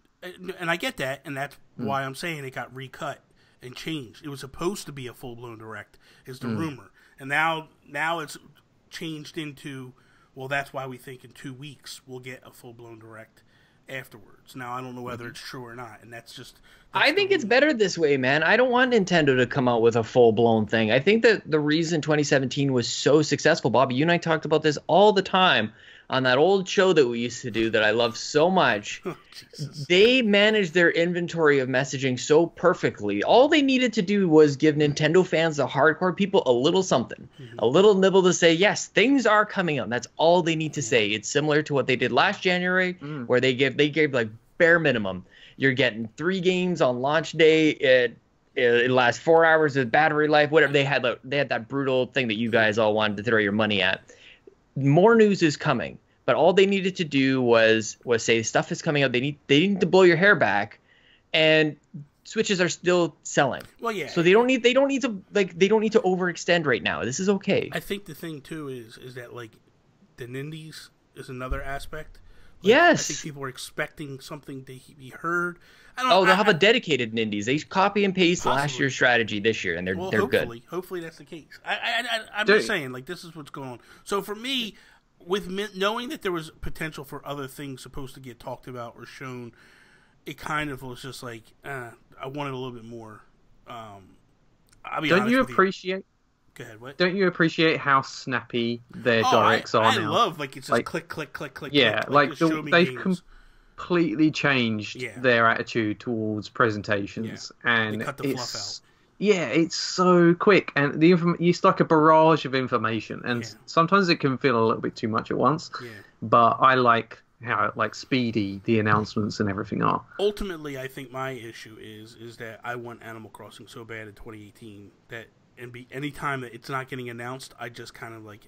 And I get that, and that's why I'm saying it got recut and changed. It was supposed to be a full-blown direct, is the rumor. And now it's changed into, well, that's why we think in 2 weeks we'll get a full-blown direct afterwards. Now, I don't know whether it's true or not, and that's I think it's better this way, man. I don't want Nintendo to come out with a full-blown thing. I think that the reason 2017 was so successful, Bobby, you and I talked about this all the time on that old show that we used to do that I love so much. They managed their inventory of messaging so perfectly. All they needed to do was give Nintendo fans, the hardcore people, a little something, a little nibble to say, yes, things are coming out. That's all they need to say. It's similar to what they did last January, where they gave like bare minimum. You're getting 3 games on launch day. It lasts 4 hours of battery life. Whatever they had that brutal thing that you guys all wanted to throw your money at. More news is coming, but all they needed to do was say stuff is coming out. They need to blow your hair back, and Switches are still selling. Well, yeah. So they don't need to overextend right now. This is okay. I think the thing too is that like the Nindies is another aspect. Like, yes. I think people are expecting something to be heard. They'll have a dedicated Nindies. They copy and paste last year's strategy this year, and they're good. Hopefully that's the case. I'm just saying, like, this is what's going on. So for me, with knowing that there was potential for other things supposed to get talked about or shown, it kind of was just like, I wanted a little bit more. I'll be honest with you. Go ahead, what? Don't you appreciate how snappy their directs are now? I love, like, it's just click, click, click, click. Yeah, click, they've completely changed their attitude towards presentations, and they cut the fluff out. Yeah, it's so quick, and it's like a barrage of information, and sometimes it can feel a little bit too much at once. Yeah. But I like how speedy the announcements and everything are. Ultimately, I think my issue is that I want Animal Crossing so bad in 2018 that any time that it's not getting announced, I just kind of like,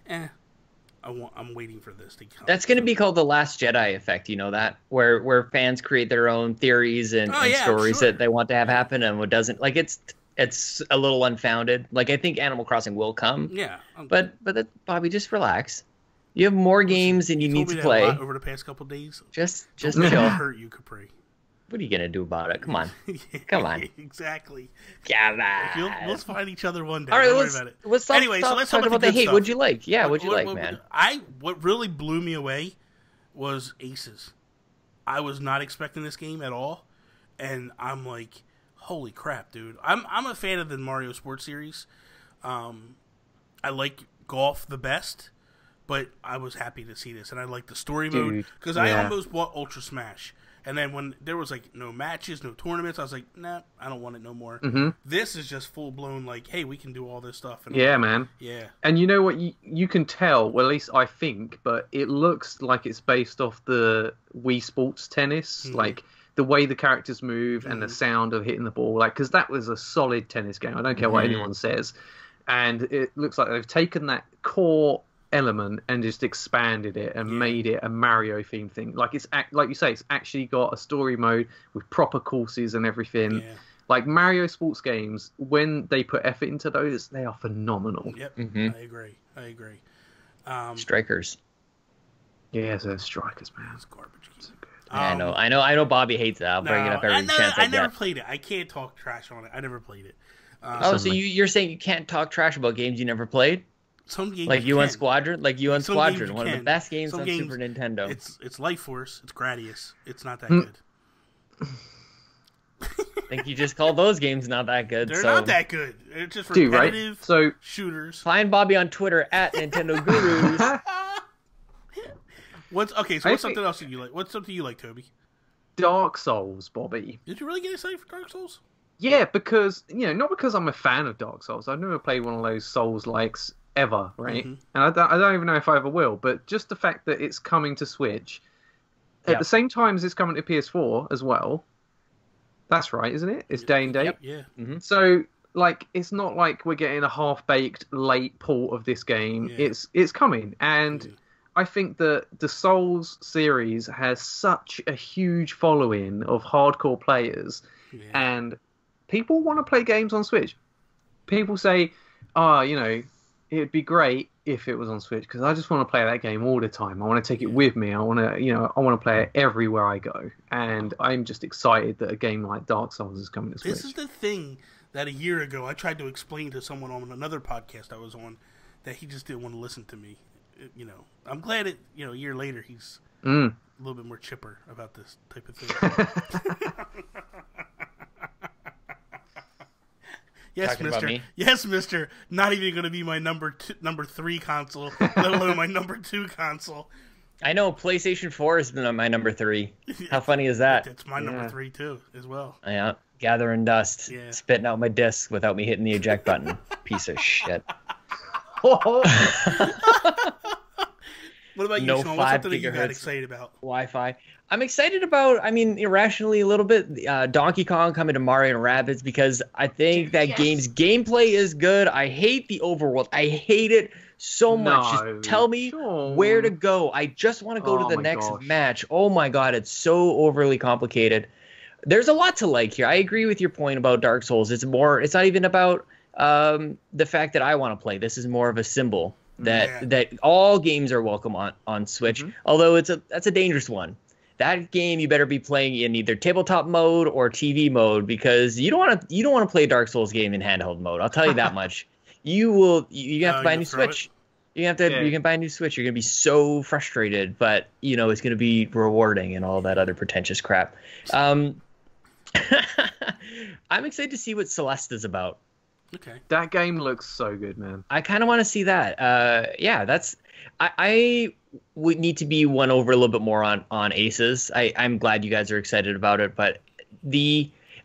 I'm waiting for this to come. That's going to be called the Last Jedi effect, you know that? Where fans create their own theories and stories that they want to have happen, and what doesn't. Like, it's a little unfounded. Like, I think Animal Crossing will come. Yeah. But Bobby, just relax. You have more games than you need to play. Over the past couple of days. Just chill. Hurt you, Capri. What are you gonna do about it? Come on, come on. Exactly. Come on. Let's find each other one day. All right, Don't worry about it. Let's talk about the hate. Stuff. What'd you like? Yeah, what'd you like, man? What really blew me away was Aces. I was not expecting this game at all, and I'm like, holy crap, dude! I'm a fan of the Mario Sports series. I like golf the best, but I was happy to see this, and I like the story mode because I almost bought Ultra Smash. And then when there was, like, no matches, no tournaments, I was like, nah, I don't want it no more. Mm-hmm. This is just full-blown, like, hey, we can do all this stuff. And man. Yeah. And you know what? You can tell, well, at least I think, but it looks like it's based off the Wii Sports Tennis. Mm-hmm. Like, the way the characters move and the sound of hitting the ball. Like, because that was a solid tennis game. I don't care what anyone says. And it looks like they've taken that core element and just expanded it and made it a Mario themed thing. Like, it's like you say, it's actually got a story mode with proper courses and everything. Like, Mario sports games, when they put effort into those, they are phenomenal. Yep. I agree. Strikers. Yeah, they're strikers, man. It's garbage. So good. I know Bobby hates that. I'll bring it up every chance I get. I never played it. I can't talk trash on it. I never played it. So you're saying you can't talk trash about games you never played? Some games like UN Squadron, Squadron, one of the best games on Super Nintendo. It's Life Force. It's Gradius. It's not that good. I think you just called those games not that good. They're not that good. It's just repetitive shooters. Find Bobby on Twitter at Nintendo Gurus. What's something else that you like? What's something you like, Toby? Dark Souls, Bobby. Did you really get excited for Dark Souls? Yeah, because, not because I'm a fan of Dark Souls. I've never played one of those Souls-likes ever, right? Mm-hmm. And I don't even know if I ever will, but just the fact that it's coming to Switch, at the same time as it's coming to PS4 as well. That's right, isn't it? It's day and date. Yep. Yeah. Mm-hmm. So, it's not like we're getting a half-baked late port of this game. Yeah. It's coming, and I think that the Souls series has such a huge following of hardcore players, and people want to play games on Switch. People say, it'd be great if it was on Switch, because I just want to play that game all the time. I want to take it with me. I want to play it everywhere I go. And I'm just excited that a game like Dark Souls is coming to Switch. This is the thing that a year ago I tried to explain to someone on another podcast I was on, that he just didn't want to listen to me. I'm glad a year later he's a little bit more chipper about this type of thing. Yes, Talking mister. about me? Yes, mister. Not even going to be my number 3 console, let alone my number 2 console. I know PlayStation 4 has been my number 3. How funny is that? That's my number 3 too, as well. Yeah, gathering dust, spitting out my disc without me hitting the eject button. Piece of shit. What about you, No Sean? What's 5 something that you got gigahertz excited about? Wi-Fi. I'm excited about, irrationally a little bit, Donkey Kong coming to Mario and Rabbids, because I think that game's gameplay is good. I hate the overworld. I hate it so much. Just tell me where to go. I just want to go to the next match. Oh my god, it's so overly complicated. There's a lot to like here. I agree with your point about Dark Souls. It's not even about the fact that I want to play. This is more of a symbol that all games are welcome on Switch. Although that's a dangerous one. That game you better be playing in either tabletop mode or TV mode, because you don't want to play a Dark Souls game in handheld mode. I'll tell you that much. You have to buy a new Switch. You can buy a new Switch. You're gonna be so frustrated, but it's gonna be rewarding and all that other pretentious crap. I'm excited to see what Celeste is about. Okay. That game looks so good, man. I kind of want to see that. I would need to be won over a little bit more on Aces. I'm glad you guys are excited about it, but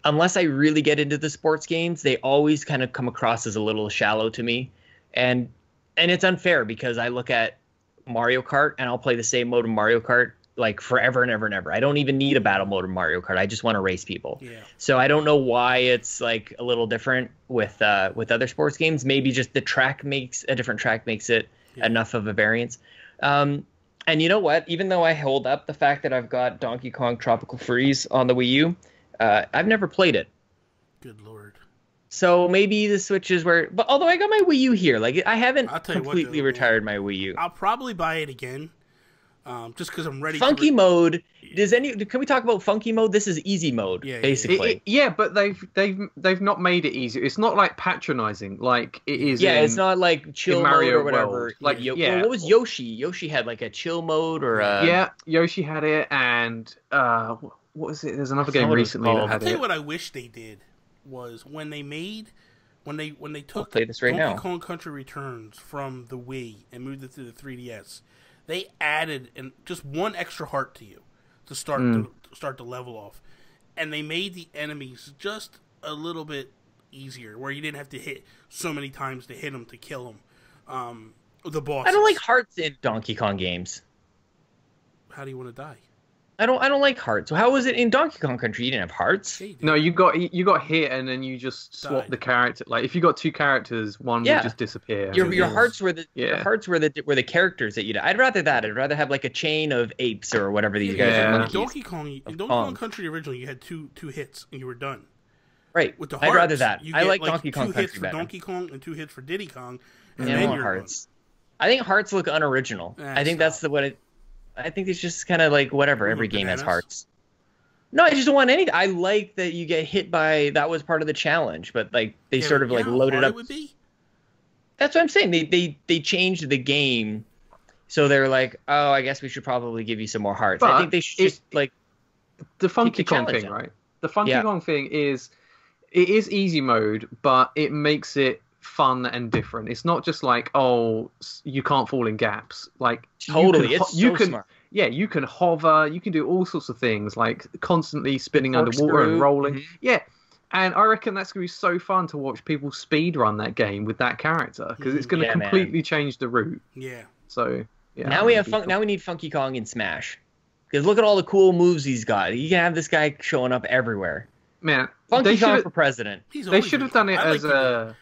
unless I really get into the sports games, they always kind of come across as a little shallow to me, and it's unfair because I look at Mario Kart and I'll play the same mode of Mario Kart like forever and ever and ever. I don't even need a battle mode in Mario Kart. I just want to race people. Yeah. So I don't know why it's like a little different with other sports games. Maybe just a different track makes it enough of a variance. And you know what? Even though I hold up the fact that I've got Donkey Kong Tropical Freeze on the Wii U, I've never played it. Good lord. So maybe the Switch is where. But although I got my Wii U here, like I haven't completely retired my Wii U. I'll probably buy it again. Just because I'm ready. Funky mode. Can we talk about funky mode? This is easy mode, basically. But they've not made it easier. It's not like patronizing like it is. Yeah, it's not like chill mode or whatever. World. Like what was Yoshi? Yoshi had like a chill mode or a... Yoshi had it, and what was it? There's another game recently that had it. I'll tell you what I wish they did was when they took Donkey Kong Country Returns from the Wii and moved it to the 3DS. They added just one extra heart to you to start the level off, and they made the enemies just a little bit easier, where you didn't have to hit so many times to hit them to kill them. The bosses. I don't like hearts in Donkey Kong games. How do you want to die? I don't like hearts. So how was it in Donkey Kong Country? You didn't have hearts. No, you got hit, and then you just swap the character. Like if you got two characters, one would just disappear. Your hearts were the characters that you. I'd rather that. I'd rather have like a chain of apes or whatever these guys are. Monkeys. In Donkey Kong Country originally, you had two hits and you were done. Right. With the hearts, I'd rather that. I like Donkey Kong 2 Country hits for better. Donkey Kong and 2 hits for Diddy Kong. And then you're hearts. I think hearts look unoriginal. I think that's I think it's just kind of like whatever. Every game has hearts. No, I just don't want any. I like that you get hit by. That was part of the challenge, but like they sort of like loaded up. Would be? That's what I'm saying. They changed the game, so they're like, oh, I guess we should probably give you some more hearts. I think they should just like the Funky Kong thing, right? The Funky Kong thing is easy mode, but it makes it fun and different. It's not just like, oh, you can't fall in gaps. Like totally, it's so smart. yeah, you can hover, you can do all sorts of things, like constantly spinning underwater and rolling. Mm-hmm. Yeah, and I reckon that's going to be so fun to watch people speed run that game with that character, because it's going to completely change the route. Yeah. So, yeah. Now we have now we need Funky Kong in Smash. Because look at all the cool moves he's got. You can have this guy showing up everywhere. Man, Funky Kong for president. They should have done it as a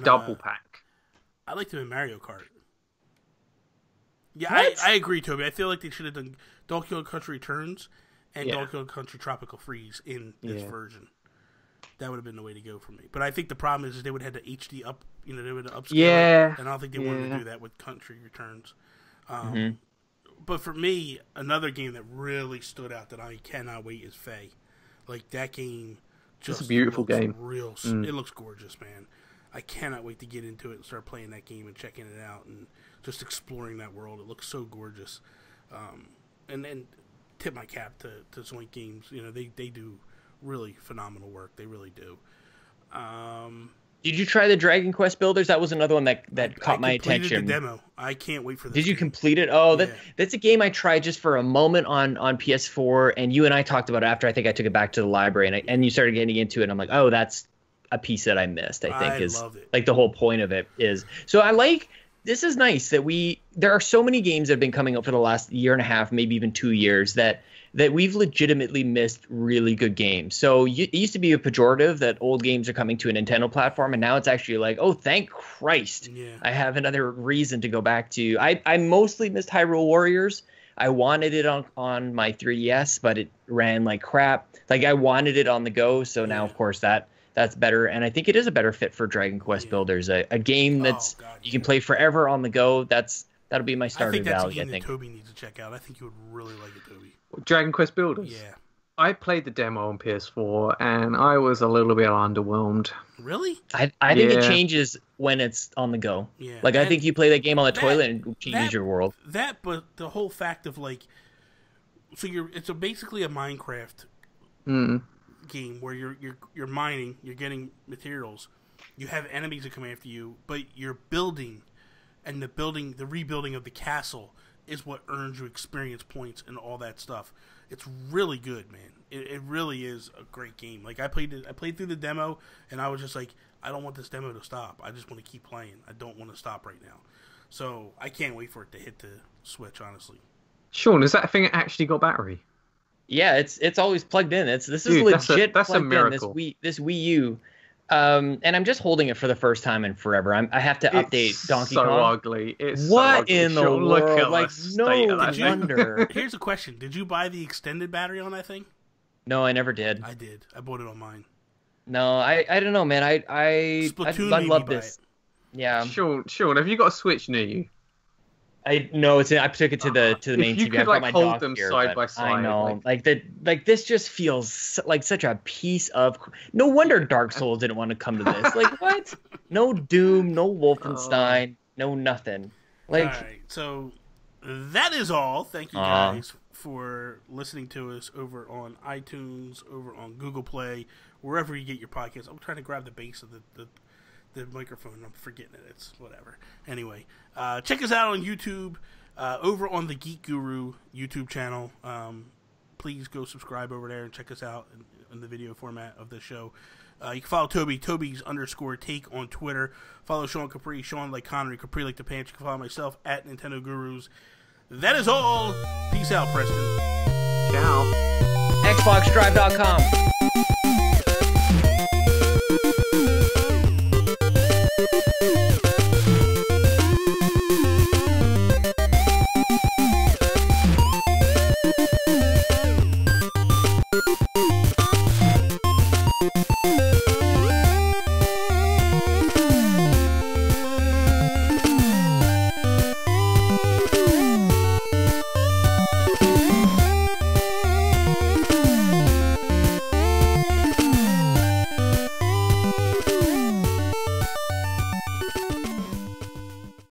double pack. I liked him in Mario Kart. Yeah, I agree, Toby. I feel like they should have done Donkey Kong Country Returns and Donkey Kong Country Tropical Freeze in this version. That would have been the way to go for me. But I think the problem is they would have had to HD up, they would have upscale it, and I don't think they wanted to do that with Country Returns. But for me, another game that really stood out that I cannot wait is Faye. Like, that game just it's a beautiful game. It looks gorgeous, man. I cannot wait to get into it and start playing that game and checking it out and just exploring that world. It looks so gorgeous. And then tip my cap to Zoink Games. They do really phenomenal work. They really do. Did you try the Dragon Quest Builders? That was another one that caught my attention. The demo. I can't wait for this. Did you complete it? Oh, that's a game I tried just for a moment on PS4, and you and I talked about it after I think I took it back to the library, and you started getting into it, and I'm like, oh, that's a piece that I missed. I love it. Like the whole point of it is. So this is nice that there are so many games that have been coming up for the last year and a half, maybe even 2 years, that we've legitimately missed really good games. So it used to be a pejorative that old games are coming to a Nintendo platform, and now it's actually like, oh, thank Christ. Yeah. I have another reason to go back to. I mostly missed Hyrule Warriors. I wanted it on my 3DS, but it ran like crap. Like, I wanted it on the go, so now, of course, that's better. And I think it is a better fit for Dragon Quest Builders. A game you can play forever on the go. That'll be my starting value, I think. I think that's a game that Toby needs to check out. I think you would really like it, Toby. Dragon Quest Builders? Yeah. I played the demo on PS4, and I was a little bit underwhelmed. Really? I think it changes when it's on the go. Yeah. Like, I think you play that game on the toilet and it changes your world. But the whole fact of, like... So it's basically a Minecraft game where you're mining, you're getting materials, you have enemies that come after you, but you're building, and the rebuilding of the castle is what earns you experience points and all that stuff. It's really good, man. It really is a great game. Like, I played through the demo, and I was just like, I don't want this demo to stop. I just want to keep playing. I don't want to stop right now. So I can't wait for it to hit the Switch, honestly. Sean, is that thing actually got battery? Yeah, it's always plugged in. This is legit. That's a miracle. This Wii U. And I'm just holding it for the first time in forever. I have to update Donkey Kong. Ugly. It's what so ugly. In the Sean, world? Like, no wonder. Here's a question: did you buy the extended battery on that thing? No, I never did. I did. I bought it on mine. No, I don't know, man. I love this. Yeah. Sean, have you got a Switch near you? I took it to the main TV. I've got my hold dock them here, side by side. I know, like this just feels like such a piece of. No wonder Dark Souls didn't want to come to this. Like, what? No Doom, no Wolfenstein, no nothing. Like, all right, so that is all. Thank you guys for listening to us over on iTunes, over on Google Play, wherever you get your podcasts. I'm trying to grab the base of the microphone. I'm forgetting it. It's whatever. Anyway, check us out on YouTube, over on the Geek Guru YouTube channel. Please go subscribe over there and check us out in the video format of the show. You can follow Toby's _take on Twitter. Follow Sean Capri, Sean like Connery, Capri like the Pants. You can follow myself at Nintendo Gurus. That is all. Peace out, Preston. Ciao. XboxDrive.com.